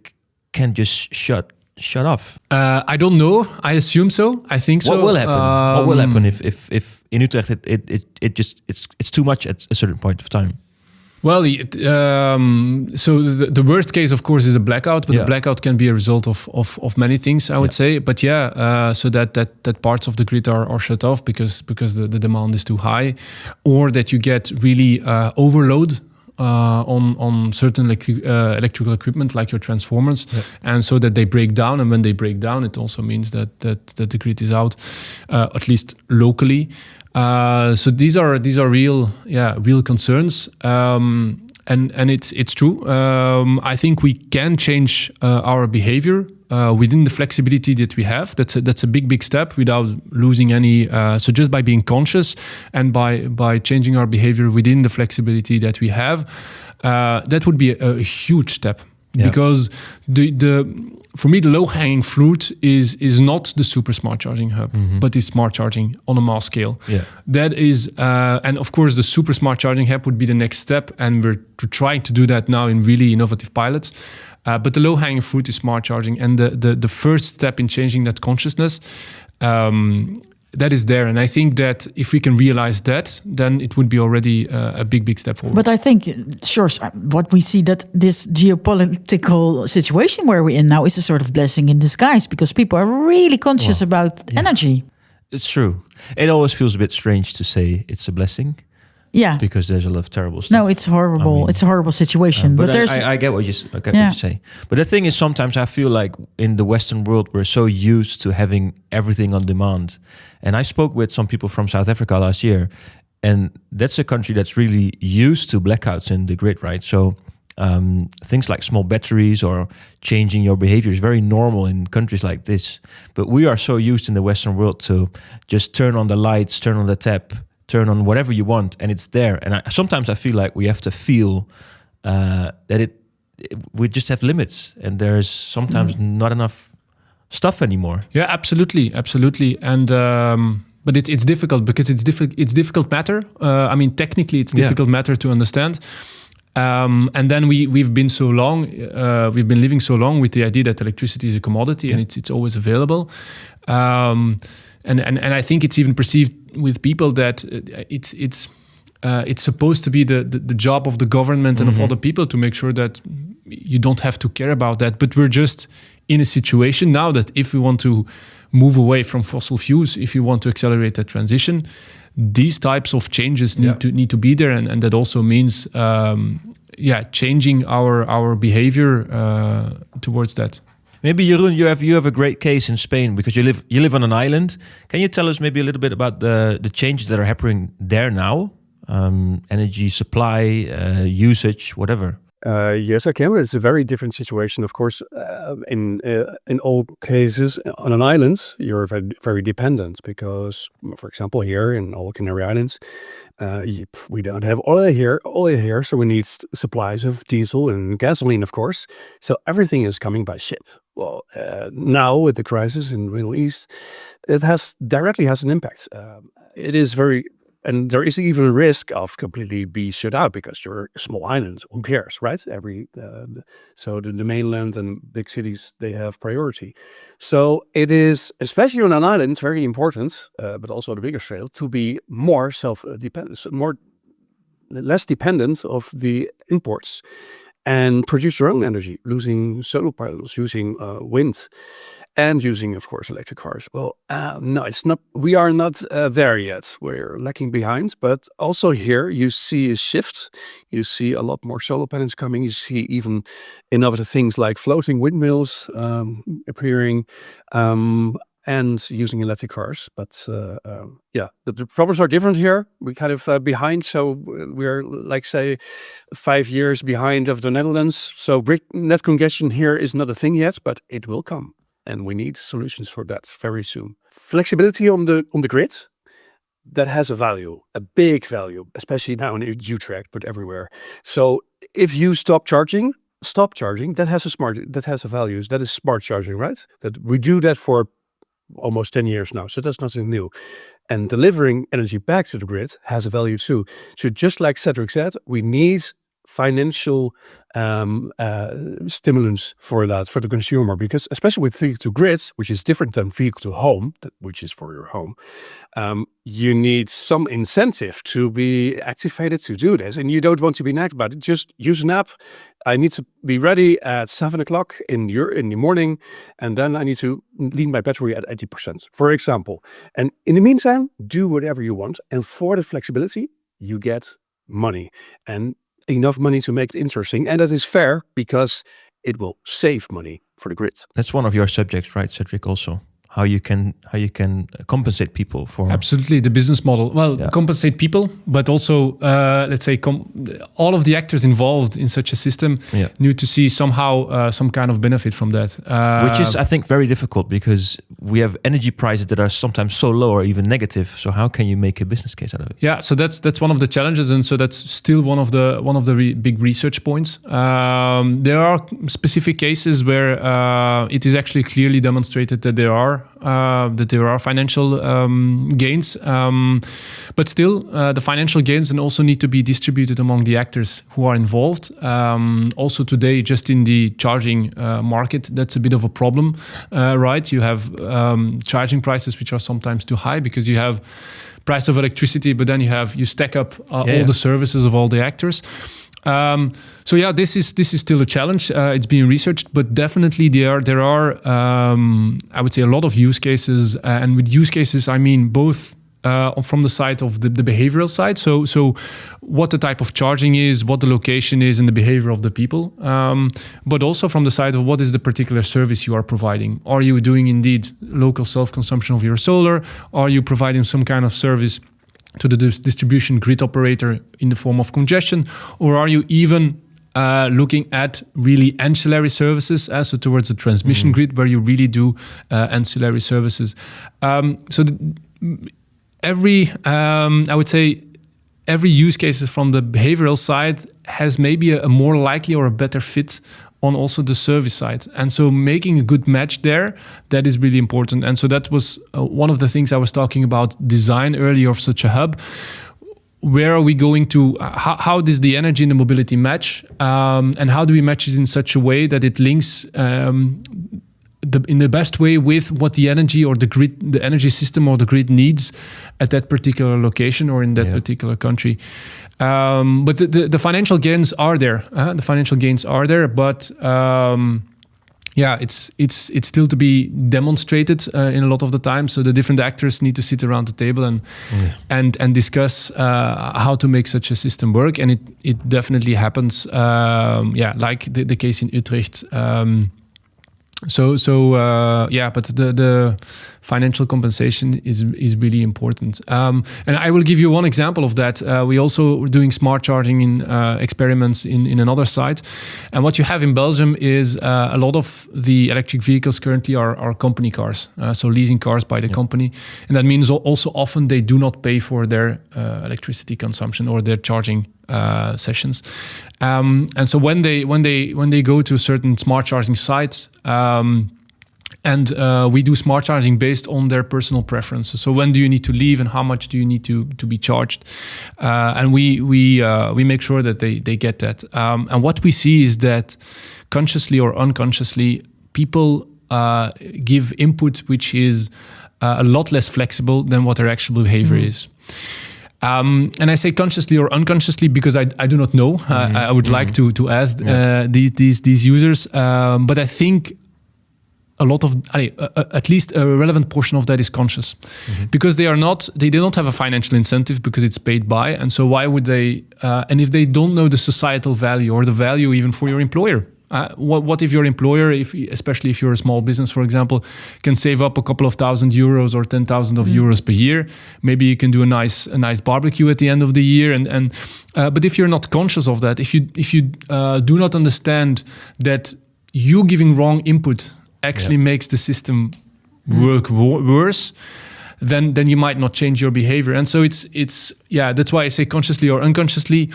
can just shut off? I don't know. I assume so. I think so. What will happen? What will happen if in Utrecht it's too much at a certain point of time? Well, so the worst case, of course, is a blackout, but the blackout can be a result of many things, I would say. But so that parts of the grid are shut off because the demand is too high, or that you get really overload on certain electrical equipment like your transformers, and so that they break down. And when they break down, it also means that the grid is out, at least locally. So these are real concerns, and it's true. I think we can change our behavior within the flexibility that we have. That's a big step without losing any. So just by being conscious and by changing our behavior within the flexibility that we have, that would be a huge step. Yeah. Because for me, the low-hanging fruit is not the super smart charging hub, but is smart charging on a mass scale. Yeah. That is, and of course, the super smart charging hub would be the next step, and we're trying to do that now in really innovative pilots. But the low-hanging fruit is smart charging, and the first step in changing that consciousness, that is there. And I think that if we can realize that, then it would be already a big step forward. But I think, sure, what we see that this geopolitical situation where we're in now is a sort of blessing in disguise, because people are really conscious about energy. It's true. It always feels a bit strange to say it's a blessing. Yeah, because there's a lot of terrible stuff. No, it's horrible. I mean, it's a horrible situation. But there's, I get what you say. But the thing is, sometimes I feel like in the Western world we're so used to having everything on demand. And I spoke with some people from South Africa last year, and that's a country that's really used to blackouts in the grid, right? So things like small batteries or changing your behavior is very normal in countries like this. But we are so used in the Western world to just turn on the lights, turn on the tap, turn on whatever you want, and it's there. And sometimes I feel like we have to feel that we just have limits, and there's sometimes not enough stuff anymore. Yeah, absolutely. And but it's difficult because it's difficult matter. I mean, technically, it's difficult matter to understand. And then we've been so long, we've been living so long with the idea that electricity is a commodity and it's always available. And I think it's even perceived with people that it's supposed to be the job of the government and of other people to make sure that you don't have to care about that. But we're just in a situation now that if we want to move away from fossil fuels, if you want to accelerate that transition, these types of changes need to be there, and that also means changing our behavior towards that. Maybe Jeroen, you have a great case in Spain because you live on an island. Can you tell us maybe a little bit about the changes that are happening there now? Energy supply, usage, whatever. Yes, I can. But it's a very different situation, of course. In all cases, on an island, you're very, very dependent because, for example, here in all Canary Islands, we don't have oil here, so we need supplies of diesel and gasoline, of course. So everything is coming by ship. Well, now with the crisis in the Middle East, it directly has an impact. It is very and there is even a risk of completely be shut out because you're a small island. Who cares, right? So the mainland and big cities, they have priority. So it is, especially on an island, very important, but also on a bigger scale, to be more self-dependent, less dependent of the imports, and produce your own energy, using solar panels, using wind, and using, of course, electric cars. Well, no, it's not. We are not there yet. We're lagging behind. But also here, you see a shift. You see a lot more solar panels coming. You see even innovative things like floating windmills appearing. And using electric cars. But the problems are different here. We're kind of behind. So we're, like, say, 5 years behind of the Netherlands. So net congestion here is not a thing yet, but it will come. And we need solutions for that very soon. Flexibility on the grid, that has a value, a big value, especially now in Utrecht, but everywhere. So if you stop charging, that has a value. That is smart charging, right? That we do that for almost 10 years now, so that's nothing new. And delivering energy back to the grid has a value too. So just like Cedric said, we need financial stimulants for that, for the consumer, because especially with vehicle to grid, which is different than vehicle to home, which is for your home, you need some incentive to be activated to do this. And you don't want to be nagged about it. Just use an app. I need to be ready at 7 o'clock in the morning, and then I need to leave my battery at 80%, for example. And in the meantime, do whatever you want. And for the flexibility, you get money, and enough money to make it interesting. And that is fair because it will save money for the grid. That's one of your subjects, right, Cedric, also? How you can compensate people for... Absolutely, the business model. Well, compensate people, but also, let's say, all of the actors involved in such a system need to see somehow some kind of benefit from that. Which is, I think, very difficult because we have energy prices that are sometimes so low or even negative. So how can you make a business case out of it? Yeah, so that's one of the challenges, and so that's still one of the big research points. There are specific cases where it is actually clearly demonstrated that there are financial gains, but still the financial gains then also need to be distributed among the actors who are involved. Also today, just in the charging market, that's a bit of a problem, right? You have charging prices which are sometimes too high because you have price of electricity, but then you stack up all the services of all the actors. This is still a challenge. It's being researched, but definitely there are I would say a lot of use cases, and with use cases I mean both from the side of the behavioral side. So what the type of charging is, what the location is, and the behavior of the people, but also from the side of what is the particular service you are providing. Are you doing indeed local self-consumption of your solar? Are you providing some kind of service to the distribution grid operator in the form of congestion, or are you even looking at really ancillary services, so towards the transmission grid where you really do ancillary services? I would say every use case from the behavioral side has maybe a more likely or a better fit on also the service side. And so making a good match there, that is really important. And so that was one of the things I was talking about, design earlier of such a hub. Where are we going to, how does the energy and the mobility match? And how do we match it in such a way that it links in the best way with what the energy or the grid, the energy system or the grid needs at that particular location or in that particular country. But the financial gains are there. But it's still to be demonstrated in a lot of the time. So the different actors need to sit around the table and discuss how to make such a system work. And it definitely happens. Like the case in Utrecht. But the financial compensation is really important. And I will give you one example of that. We also were doing smart charging in experiments in another site. And what you have in Belgium is a lot of the electric vehicles currently are company cars, so leasing cars by the company. And that means also often they do not pay for their electricity consumption or their charging sessions. And so when they go to certain smart charging sites, And we do smart charging based on their personal preferences. So when do you need to leave and how much do you need to be charged? And we make sure that they get that. And what we see is that consciously or unconsciously, people give input which is a lot less flexible than what their actual behavior is. And I say consciously or unconsciously because I do not know. I would like to ask these users, but I think a lot of at least a relevant portion of that is conscious, because they don't have a financial incentive because it's paid by, and so why would they? And if they don't know the societal value or the value even for your employer. What if your employer, especially if you're a small business, for example, can save up a couple of €1,000 or 10,000 euros per year? Maybe you can do a nice barbecue at the end of the year. But if you're not conscious of that, if you do not understand that you giving wrong input actually makes the system work worse, then you might not change your behavior. And so it's that's why I say consciously or unconsciously.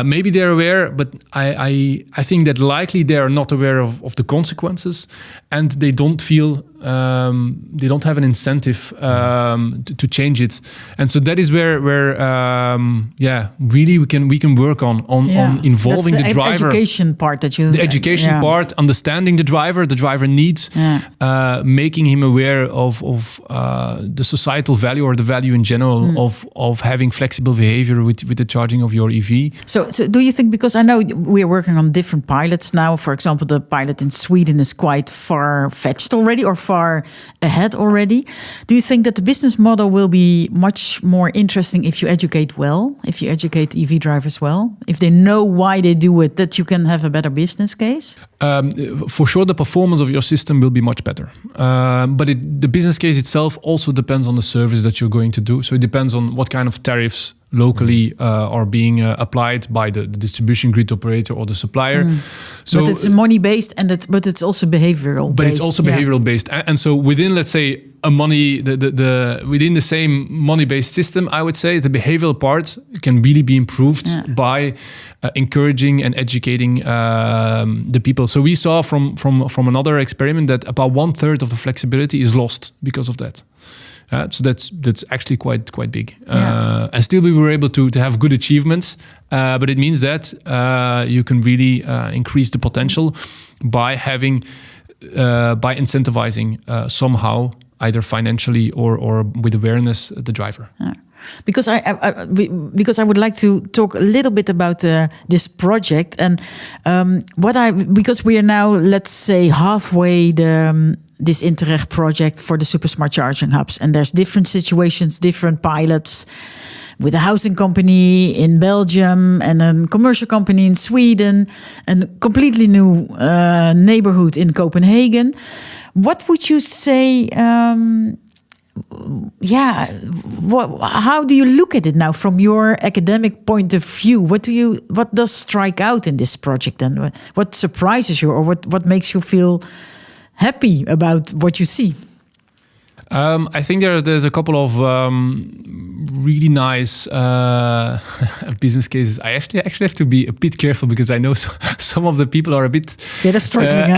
Maybe they're aware, but I think that likely they are not aware of the consequences, and they don't feel they don't have an incentive to change it. And so that is where really we can work on involving the driver. Education part that you the education part, understanding the driver needs, making him aware of the societal value or the value in general of having flexible behavior with the charging of your EV. So do you think, because I know we are working on different pilots now, for example, the pilot in Sweden is quite far-fetched already or far ahead already. Do you think that the business model will be much more interesting if you educate well, if you educate EV drivers well, if they know why they do it, that you can have a better business case? For sure, the performance of your system will be much better. But the business case itself also depends on the service that you're going to do. So it depends on what kind of tariffs locally are being applied by the distribution grid operator or the supplier. So, but it's money-based, but it's also behavioral-based. But it's also behavioral-based. And so within, let's say, within the same money-based system, I would say the behavioral part can really be improved by encouraging and educating the people. So we saw from another experiment that about 1/3 of the flexibility is lost because of that. So that's actually quite big. And still we were able to have good achievements, but it means that you can really increase the potential by by incentivizing somehow, either financially or with awareness, the driver. Because I would like to talk a little bit about this project, and because we are now, let's say, halfway this Interreg project for the super smart charging hubs, and there's different situations, different pilots, with a housing company in Belgium and a commercial company in Sweden, and a completely new neighborhood in Copenhagen. What would you say? How do you look at it now from your academic point of view? What does strike out in this project, and what surprises you, or what makes you feel happy about what you see? I think there's a couple of really nice business cases. I actually have to be a bit careful because I know some of the people are a bit... They're struggling,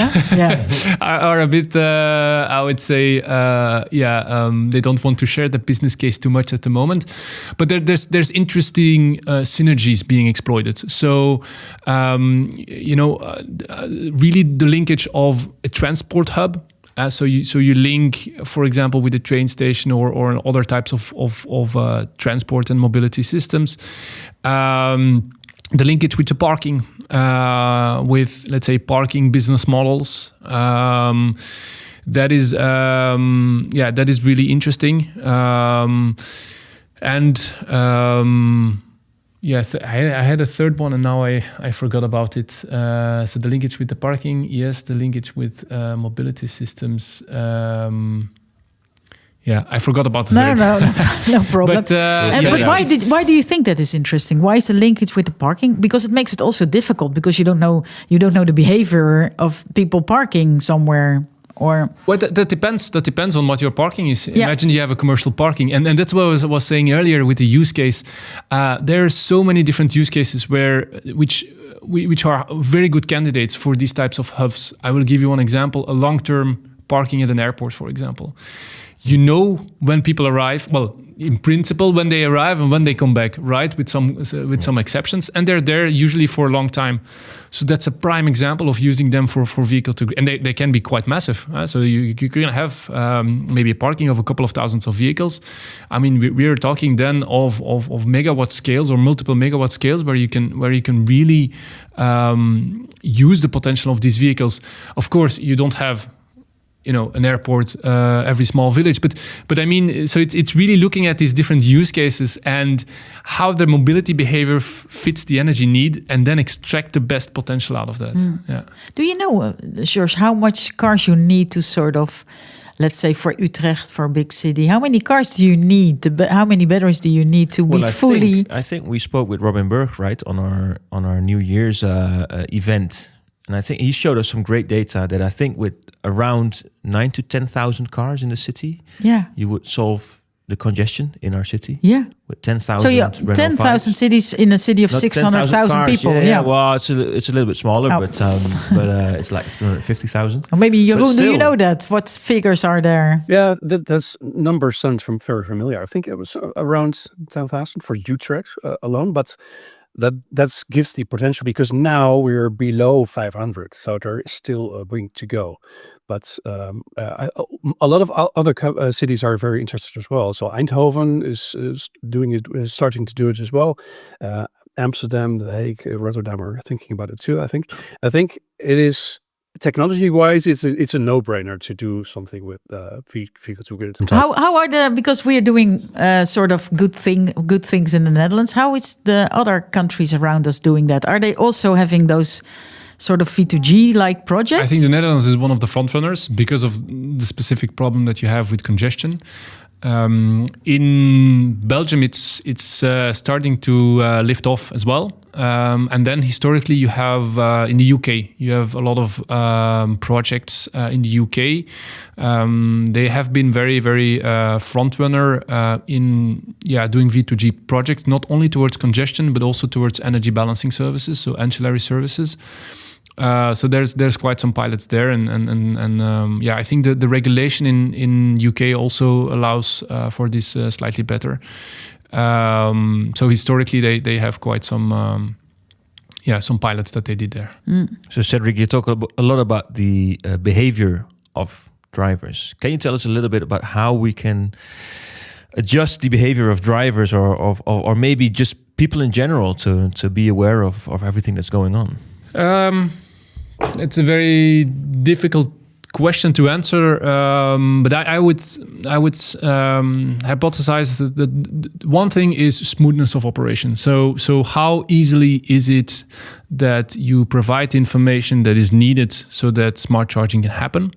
are a bit, I would say, they don't want to share the business case too much at the moment. But there's interesting synergies being exploited. So, really the linkage of a transport hub. So you link, for example, with the train station or other types of transport and mobility systems. The linkage with the parking, with, let's say, parking business models. That is really interesting. I had a third one and now I forgot about it. So the linkage with the parking, yes. The linkage with mobility systems. I forgot about the third. No problem. But why do you think that is interesting? Why is the linkage with the parking? Because it makes it also difficult because you don't know the behavior of people parking somewhere. Or that depends on what your parking is. Imagine you have a commercial parking, and that's what I was saying earlier with the use case. There are so many different use cases which are very good candidates for these types of hubs. I will give you one example: a long-term parking at an airport, for example. You know when people arrive, well, in principle, when they arrive and when they come back, right? With some exceptions, and they're there usually for a long time. So that's a prime example of using them for vehicle to, and they can be quite massive. So you can have maybe a parking of a couple of thousands of vehicles. I mean, we're talking then of megawatt scales or multiple megawatt scales where you can really use the potential of these vehicles. Of course, you don't have an airport, every small village. But I mean, so it's really looking at these different use cases and how the mobility behavior fits the energy need, and then extract the best potential out of that. Yeah. Do you know, George, how much cars you need to sort of, let's say for Utrecht, for a big city, how many cars do you need? How many batteries do you need to be fully? I think we spoke with Robin Berg, right, on our New Year's event. And I think he showed us some great data that I think with around 9,000 to 10,000 cars in the city, you would solve the congestion in our city. Yeah, with 10,000. So 10,000 cities in a city of 600,000 people. Yeah, well, it's a little bit smaller, but it's like 250,000. Or maybe Jeroen, do you know that? What figures are there? Yeah, that's numbers sound very familiar. I think it was around 10,000 for Utrecht alone, but that gives the potential, because now we're below 500, so there is still a wing to go. But a lot of other cities are very interested as well. So Eindhoven is starting to do it as well. Amsterdam, The Hague, Rotterdam are thinking about it too. I think it is. Technology-wise, it's a no-brainer to do something with vehicle to grid. How are because we are doing sort of good things in the Netherlands. How is the other countries around us doing that? Are they also having those sort of V2G like projects? I think the Netherlands is one of the front runners because of the specific problem that you have with congestion. In Belgium, it's starting to lift off as well. And then historically, you have in the UK, you have a lot of projects in the UK. They have been very, very front runner in doing V2G projects, not only towards congestion but also towards energy balancing services, so ancillary services. So there's quite some pilots there, and I think the regulation in UK also allows for this slightly better. So historically, they have quite some pilots that they did there. So Cedric, you talk a lot about the behavior of drivers. Can you tell us a little bit about how we can adjust the behavior of drivers or maybe just people in general to be aware of everything that's going on? It's a very difficult question to answer, but I would hypothesize that one thing is smoothness of operation. So how easily is it that you provide information that is needed so that smart charging can happen?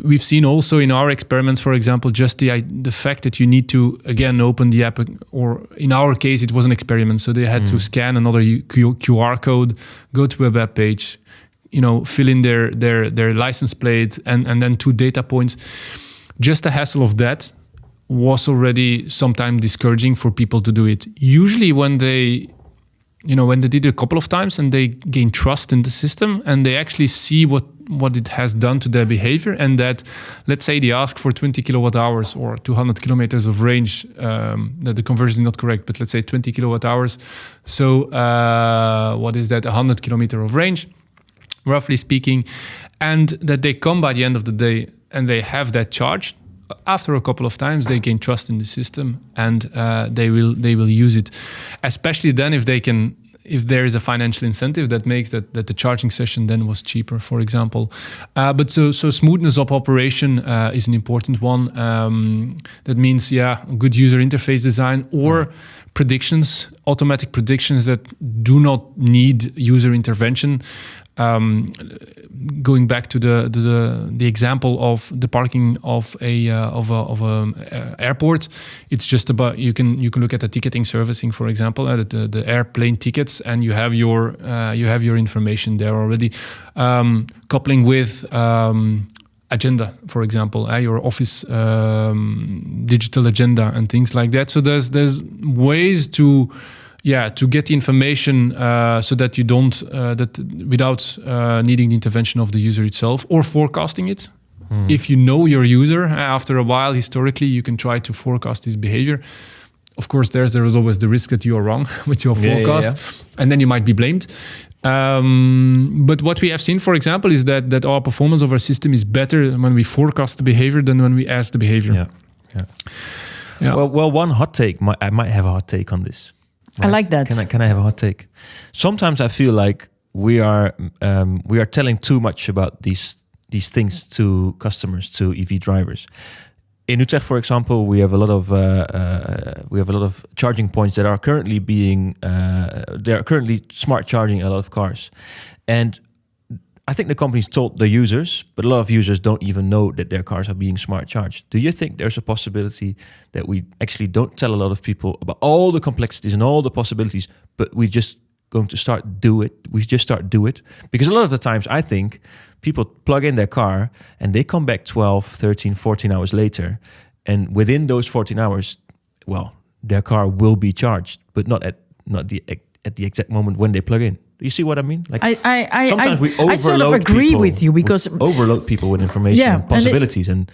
We've seen also in our experiments, for example, just the fact that you need to again open the app, or in our case, it was an experiment. So they had to scan another QR code, go to a web page, fill in their license plate and then 2 data points. Just the hassle of that was already sometimes discouraging for people to do it. Usually when they did it a couple of times and they gain trust in the system and they actually see what it has done to their behavior, and that, let's say they ask for 20 kilowatt hours or 200 kilometers of range, that the conversion is not correct, but let's say 20 kilowatt hours. So what is that? 100 kilometer of range, roughly speaking, and that they come by the end of the day and they have that charged. After a couple of times, they gain trust in the system and they will use it, especially then if there is a financial incentive that makes that the charging session then was cheaper, for example. But so smoothness of operation is an important one. That means good user interface design or predictions, automatic predictions that do not need user intervention. Going back to the example of the parking of a airport, it's just about you can look at the ticketing servicing, for example, the airplane tickets, and you have your information there already. Coupling with agenda, for example, your office digital agenda and things like that. So there's ways to to get the information so that you don't without needing the intervention of the user itself or forecasting it. If you know your user, after a while, historically, you can try to forecast his behavior. Of course, there is always the risk that you are wrong with your forecast, and then you might be blamed. But what we have seen, for example, is that our performance of our system is better when we forecast the behavior than when we ask the behavior. Yeah. Well, one hot take. I might have a hot take on this. Right? I like that. Can I have a hot take? Sometimes I feel like we are telling too much about these things to customers, to EV drivers. In Utrecht, for example, we have a lot of charging points that are currently smart charging a lot of cars, and I think the companies told the users, but a lot of users don't even know that their cars are being smart charged. Do you think there's a possibility that we actually don't tell a lot of people about all the complexities and all the possibilities, but we just going to do it? Because a lot of the times I think people plug in their car and they come back 12, 13, 14 hours later. And within those 14 hours, well, their car will be charged, but not at the exact moment when they plug in. Do you see what I mean? Like sometimes we overload I sort of agree people, with you because overload people with information and possibilities, and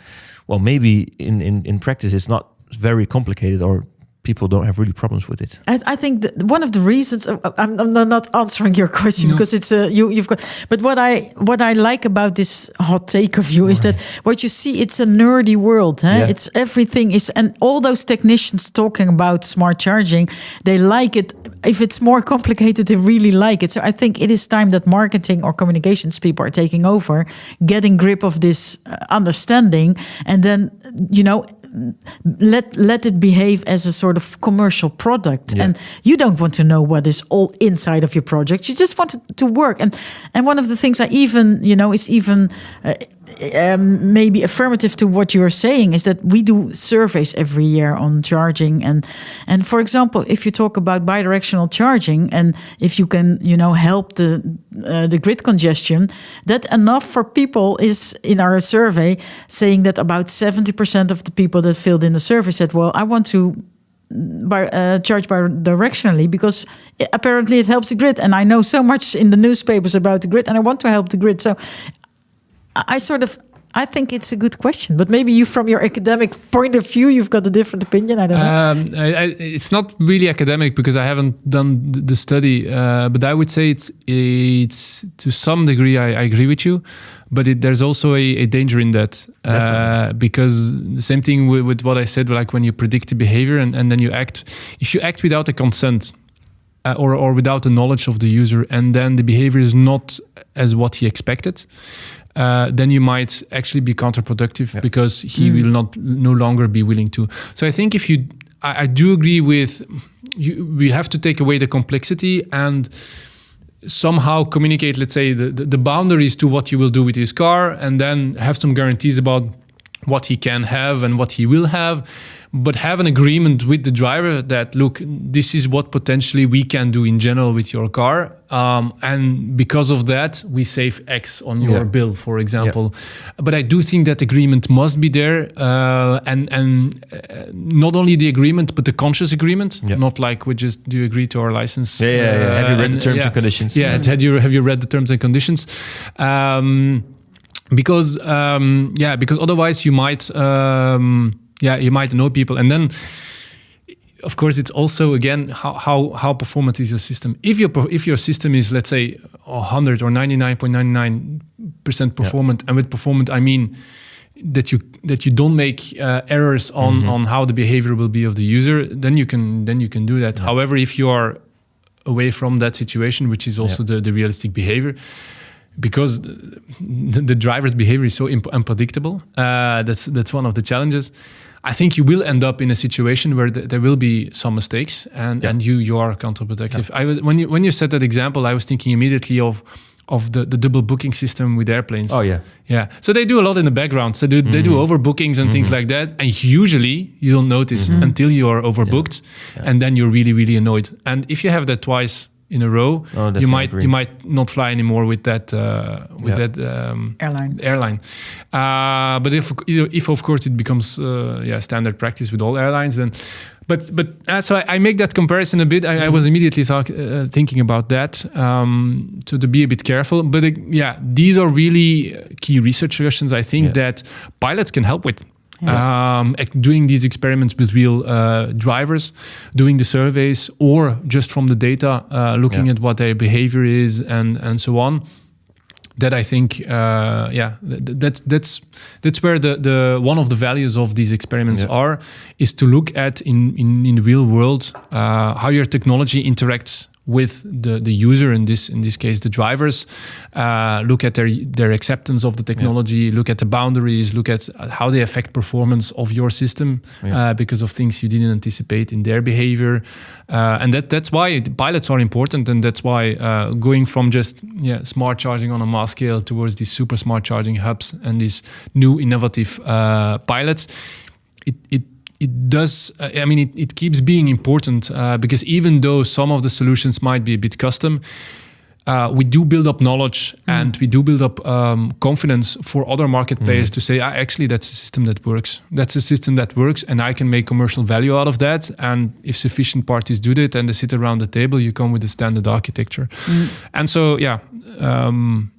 well, maybe in practice it's not very complicated, or people don't have really problems with it. I think that one of the reasons I'm not answering your question because it's you've got. But what I like about this hot take of you is that what you see, it's a nerdy world. It's everything is, and all those technicians talking about smart charging, they like it. If it's more complicated, they really like it. So I think it is time that marketing or communications people are taking over, getting grip of this understanding, and then let it behave as a sort of commercial product. And you don't want to know what is all inside of your project. You just want it to work. And one of the things I even is even maybe affirmative to what you're saying is that we do surveys every year on charging, and for example, if you talk about bidirectional charging, and if you can help the grid congestion, that enough for people is in our survey saying that about 70% of the people that filled in the survey said, well, I want to charge bidirectionally because apparently it helps the grid, and I know so much in the newspapers about the grid and I want to help the grid. So I think it's a good question, but maybe you, from your academic point of view, you've got a different opinion. I don't know. It's not really academic because I haven't done the study, but I would say it's to some degree I agree with you, but there's also a danger in that because the same thing with what I said, like when you predict the behavior and then you act. If you act without a consent or without the knowledge of the user, and then the behavior is not as what he expected, then you might actually be counterproductive because he will no longer be willing to. So I think I do agree with you. We have to take away the complexity and somehow communicate, let's say, the boundaries to what you will do with his car, and then have some guarantees about what he can have and what he will have, but have an agreement with the driver that, look, this is what potentially we can do in general with your car. And because of that, we save X on your bill, for example. But I do think that agreement must be there. And not only the agreement, but the conscious agreement. Not like we just, do you agree to our license? Have you read the terms and conditions? Have you read the terms and conditions? Because otherwise you might... you might know people. And then, of course, it's also, again, how performant is your system. If your system is, let's say, 100 or 99.99% performant, and with performant, I mean that you don't make errors on how the behavior will be of the user, then you can do that. Yeah. However, if you are away from that situation, which is also the realistic behavior, because the driver's behavior is so unpredictable, that's one of the challenges. I think you will end up in a situation where there will be some mistakes, and you are counterproductive. Yeah. When you said that example, I was thinking immediately of the double booking system with airplanes. Oh yeah. So they do a lot in the background. So they do overbookings and things like that, and usually you don't notice until you are overbooked, and then you're really, really annoyed. And if you have that twice in a row, you might not fly anymore with that airline. But if of course it becomes standard practice with all airlines, then. So I make that comparison a bit. I was immediately thinking about that. So to be a bit careful. But these are really key research questions I think that pilots can help with. Doing these experiments with real drivers, doing the surveys, or just from the data, looking at what their behavior is and so on. That I think, that's where the one of the values of these experiments is to look at in the real world how your technology interacts with the user, in this case the drivers. Look at their acceptance of the technology, look at the boundaries, look at how they affect performance of your system because of things you didn't anticipate in their behavior. And that's why pilots are important, and that's why going from just smart charging on a mass scale towards these super smart charging hubs and these new innovative pilots, it keeps being important because even though some of the solutions might be a bit custom, we do build up knowledge and we do build up confidence for other market players to say, actually, that's a system that works. That's a system that works, and I can make commercial value out of that. And if sufficient parties do that and they sit around the table, you come with a standard architecture. And so,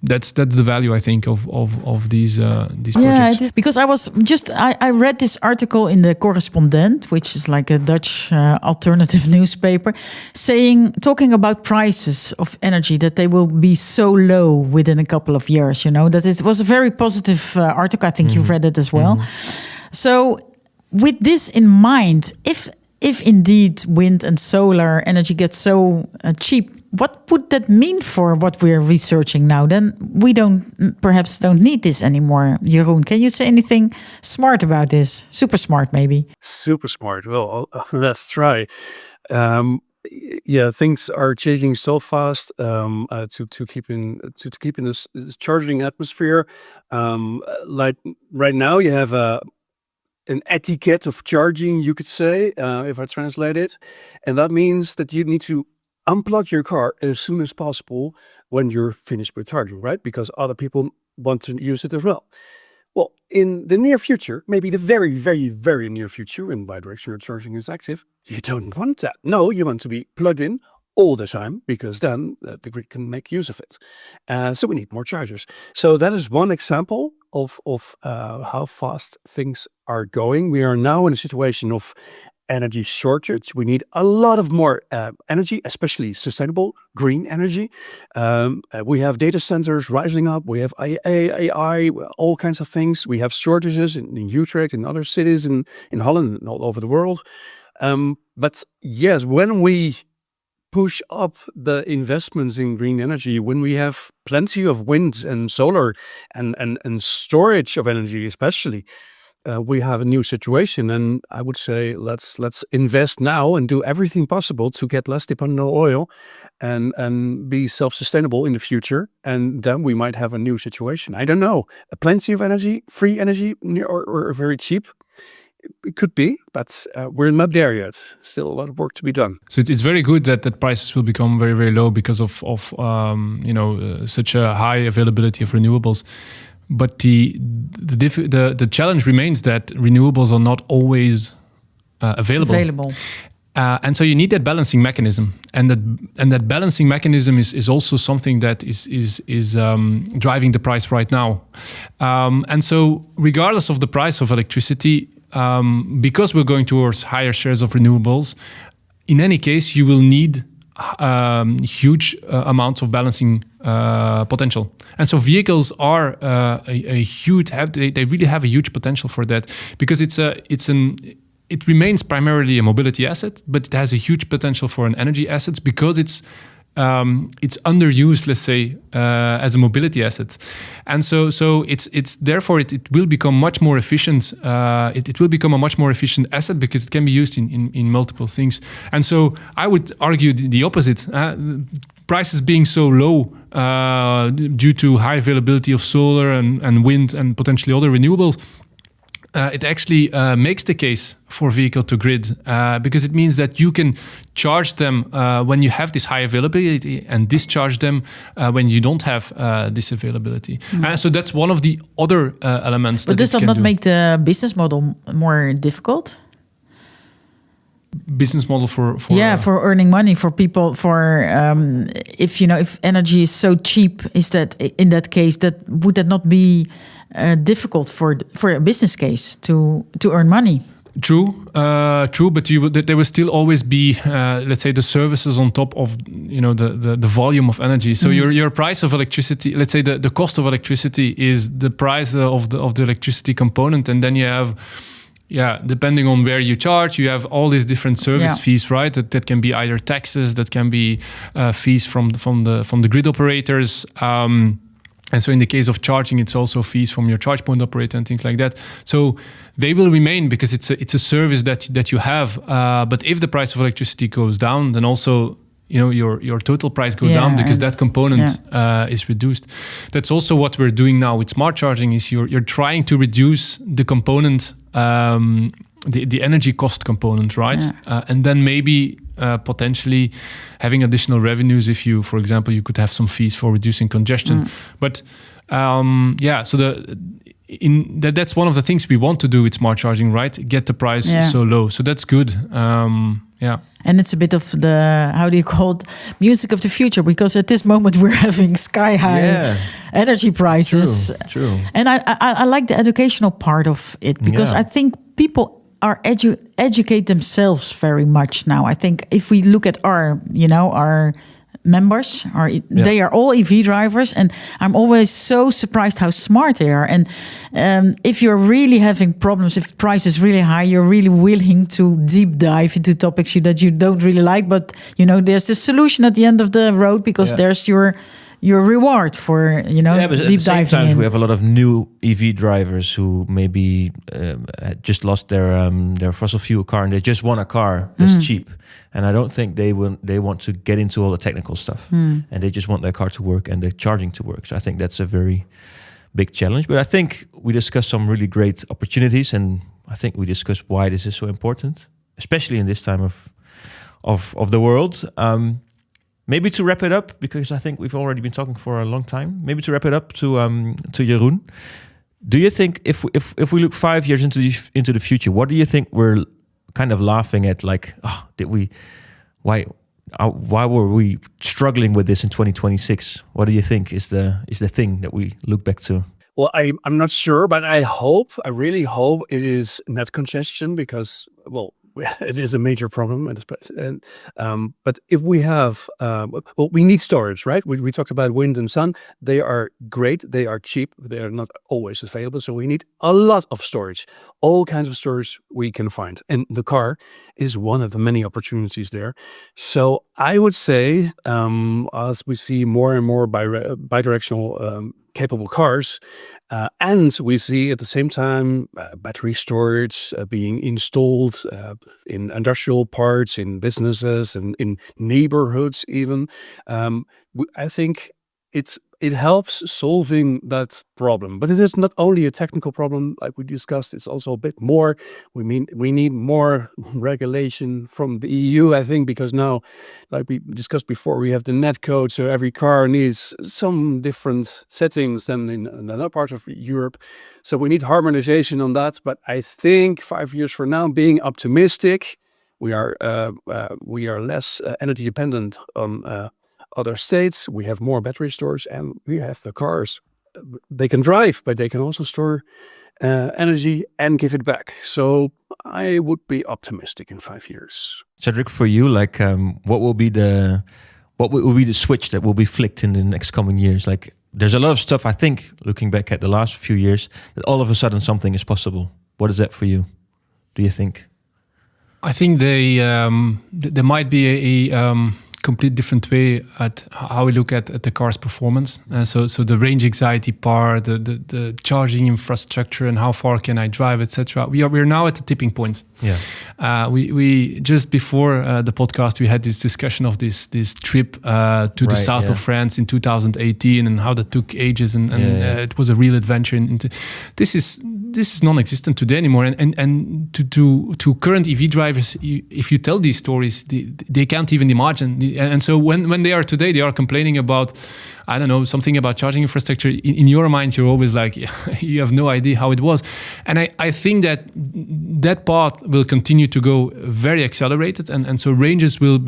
that's the value, I think, of these projects. Yeah, it is. Because I read this article in the Correspondent, which is like a Dutch alternative newspaper, talking about prices of energy, that they will be so low within a couple of years. That it was a very positive article. I think you've read it as well. So with this in mind, if indeed wind and solar energy gets so cheap, what would that mean for what we're researching now? Then we perhaps don't need this anymore. Jeroen, can you say anything smart about this? Super smart, maybe. Super smart. Well, let's try. Things are changing so fast to keep in this charging atmosphere. Like right now, you have an etiquette of charging, you could say, if I translate it, and that means that you need to unplug your car as soon as possible when you're finished with charging, right? Because other people want to use it as well. Well, in the near future, maybe the very, very, very near future, when bidirectional charging is active, you don't want that. No, you want to be plugged in all the time, because then the grid can make use of it. So we need more chargers. So that is one example of how fast things are going. We are now in a situation of energy shortage. We need a lot of more energy, especially sustainable green energy. We have data centers rising up. We have AI, all kinds of things. We have shortages in Utrecht and other cities in Holland and all over the world. But yes, when we push up the investments in green energy, when we have plenty of wind and solar and storage of energy especially, we have a new situation. And I would say let's invest now and do everything possible to get less dependent on oil and be self-sustainable in the future. And then we might have a new situation. I don't know. Plenty of energy, free energy, or very cheap. It could be, but we're not there yet. Still a lot of work to be done. So it's very good that prices will become very, very low because of such a high availability of renewables. But the challenge remains that renewables are not always available. And so you need that balancing mechanism, and that balancing mechanism is also something that is driving the price right now. And so regardless of the price of electricity, because we're going towards higher shares of renewables, in any case, you will need huge amounts of balancing potential. And so vehicles are they really have a huge potential for that, because it remains primarily a mobility asset, but it has a huge potential for an energy asset because it's underused, let's say, as a mobility asset, and so it's therefore it will become much more efficient. It will become a much more efficient asset because it can be used in multiple things. And so I would argue the opposite. Prices being so low due to high availability of solar and wind and potentially other renewables, it actually makes the case for vehicle to grid because it means that you can charge them when you have this high availability and discharge them when you don't have this availability. So that's one of the other elements. But does that not make the business model more difficult? business model for for earning money for people. For if energy is so cheap, is that in that case would that not be difficult for a business case to earn money? True, but there will still always be, let's say, the services on top of the volume of energy. So your price of electricity, let's say, the cost of electricity is the price of the electricity component, and then you have, depending on where you charge, you have all these different service fees, right? That can be either taxes, that can be fees from the grid operators. And so in the case of charging, it's also fees from your charge point operator and things like that. So they will remain because it's a service that you have. But if the price of electricity goes down, then also your total price goes down because that component is reduced. That's also what we're doing now with smart charging. Is you're trying to reduce the component, the energy cost component, right? And then maybe potentially having additional revenues if you, for example, you could have some fees for reducing congestion. But so that's one of the things we want to do with smart charging, right? Get the price so low. So that's good. And it's a bit of the, how do you call it, music of the future, because at this moment we're having sky high energy prices. True. And I like the educational part of it, because I think people are educate themselves very much now. I think if we look at our members, they are all EV drivers, and I'm always so surprised how smart they are. And if you're really having problems, if price is really high, you're really willing to deep dive into topics that you don't really like, but there's the solution at the end of the road, because there's your reward for but at deep the same diving time, in. we have a lot of new EV drivers who maybe had just lost their fossil fuel car and they just want a car that's cheap. And I don't think they want to get into all the technical stuff, and they just want their car to work and the charging to work. So I think that's a very big challenge. But I think we discussed some really great opportunities, and I think we discussed why this is so important, especially in this time of the world. Maybe to wrap it up, because I think we've already been talking for a long time. Maybe to wrap it up to Jeroen, do you think if we look 5 years into the future, what do you think we're kind of laughing at? Like, why were we struggling with this in 2026? What do you think is the thing that we look back to? Well, I'm not sure, but I really hope it is net congestion, because, well, it is a major problem, but if we have, we need storage, right? We talked about wind and sun. They are great. They are cheap. They are not always available. So we need a lot of storage, all kinds of storage we can find. And the car is one of the many opportunities there. So I would say, as we see more and more bidirectional capable cars, and we see at the same time battery storage being installed in industrial parts, in businesses, and in neighborhoods even. I think it helps solving that problem. But it is not only a technical problem like we discussed, it's also a bit more. We need more regulation from the EU, I think, because now, like we discussed before, we have the net code, so every car needs some different settings than in another part of Europe. So we need harmonization on that. But I think 5 years from now, being optimistic, we are less energy dependent on other states. We have more battery storage, and we have the cars. They can drive, but they can also store energy and give it back. So I would be optimistic in 5 years. Cedric, for you, like, what will be the switch that will be flicked in the next coming years? Like, there's a lot of stuff, I think, looking back at the last few years, that all of a sudden something is possible. What is that for you, do you think? I think there might be a complete different way at how we look at the car's performance. So the range anxiety part, the charging infrastructure, and how far can I drive, etc. We're now at the tipping point. Yeah. We just before the podcast, we had this discussion of this trip to the south of France in 2018, and how that took ages, and it was a real adventure. This is this is non-existent today anymore. And to current EV drivers, if you tell these stories, they can't even imagine. And so when they are today, they are complaining about, I don't know, something about charging infrastructure. In your mind, you're always like, you have no idea how it was. And I think that path will continue to go very accelerated, and so ranges will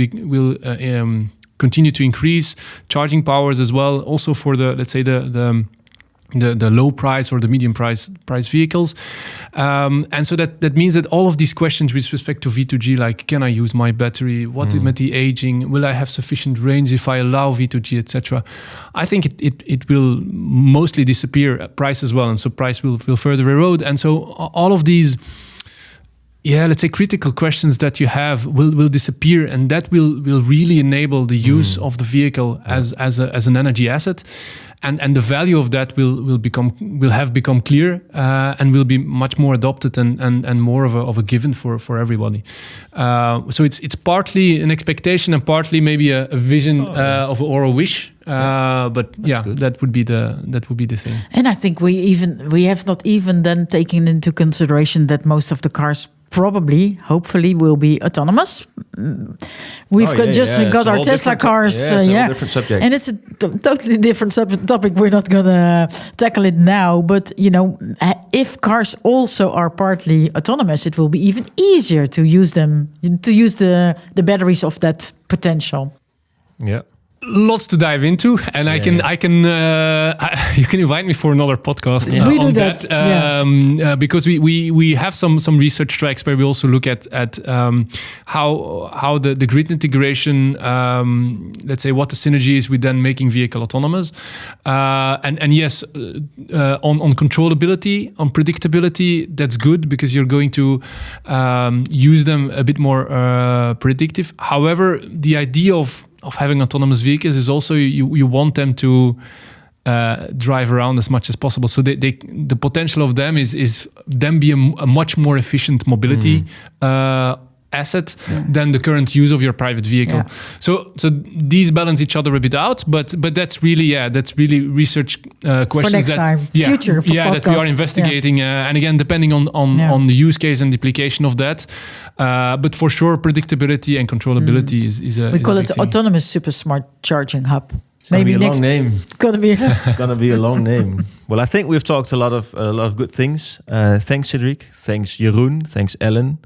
continue to increase, charging powers as well, also for the, let's say, the low price or the medium price vehicles. And so that means that all of these questions with respect to V2G, like, can I use my battery? What about the aging? Will I have sufficient range if I allow V2G, etc.? I think it will mostly disappear, price as well. And so price will further erode. And so all of these, let's say, critical questions that you have will disappear, and that will really enable the use of the vehicle as an energy asset, and the value of that will have become clear, and will be much more adopted and more of a given for everybody. So it's partly an expectation and partly maybe a vision or a wish. But that would be the thing. And I think we have not even then taken into consideration that most of the cars hopefully will be autonomous. We've got our Tesla cars. It's a whole different subject. And it's a totally different topic. We're not going to tackle it now. But, if cars also are partly autonomous, it will be even easier to use them, to use the batteries of that potential. Yeah. Lots to dive into, and I can you can invite me for another podcast we do on that. Because we have some research tracks where we also look at how the grid integration, let's say, what the synergy is with then making vehicle autonomous, and yes, on controllability, on predictability, that's good because you're going to use them a bit more predictive. However, the idea of having autonomous vehicles is also you want them to drive around as much as possible. So the potential of them is them be a much more efficient mobility asset than the current use of your private vehicle. Yeah. So these balance each other a bit out, but that's really research questions for next time. Future for podcast. That we are investigating. And again, depending on the use case and the application of that. But for sure, predictability and controllability is we call it autonomous super smart charging hub. Maybe next name. It's gonna be gonna be a long name. Well, I think we've talked a lot of good things. Thanks, Cedric. Thanks, Jeroen. Thanks, Ellen.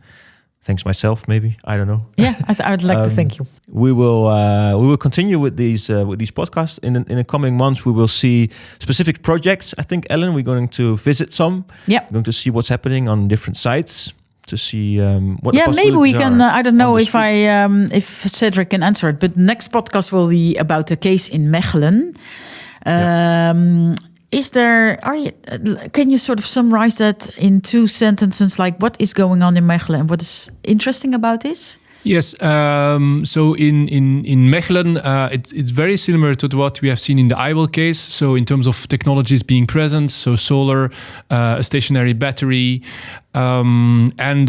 Thanks myself, maybe. I don't know. Yeah, I'd like to thank you. We will continue with these podcasts in the coming months. We will see specific projects. I think, Ellen, we're going to visit some. Yeah, we're going to see what's happening on different sites to see what. Yeah, maybe we can. I don't know if if Cedric can answer it, but next podcast will be about the case in Mechelen. Can you sort of summarize that in 2 sentences? Like, what is going on in Mechelen and what is interesting about this? Yes. So in Mechelen, it's very similar to what we have seen in the IWIL case. So in terms of technologies being present, so solar, a stationary battery, and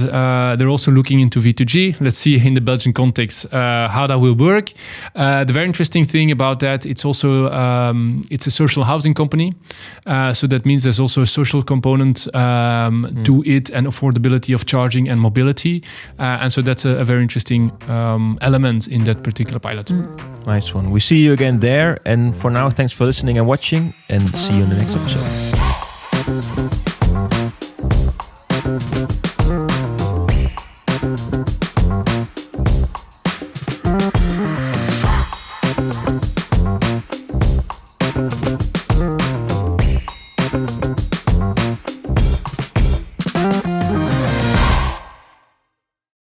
they're also looking into V2G. Let's see in the Belgian context how that will work. The very interesting thing about that, it's also it's a social housing company. So that means there's also a social component to it, and affordability of charging and mobility. And so that's a very interesting element in that particular pilot. Nice one. We see you again there. And for now, thanks for listening and watching, and see you in the next episode.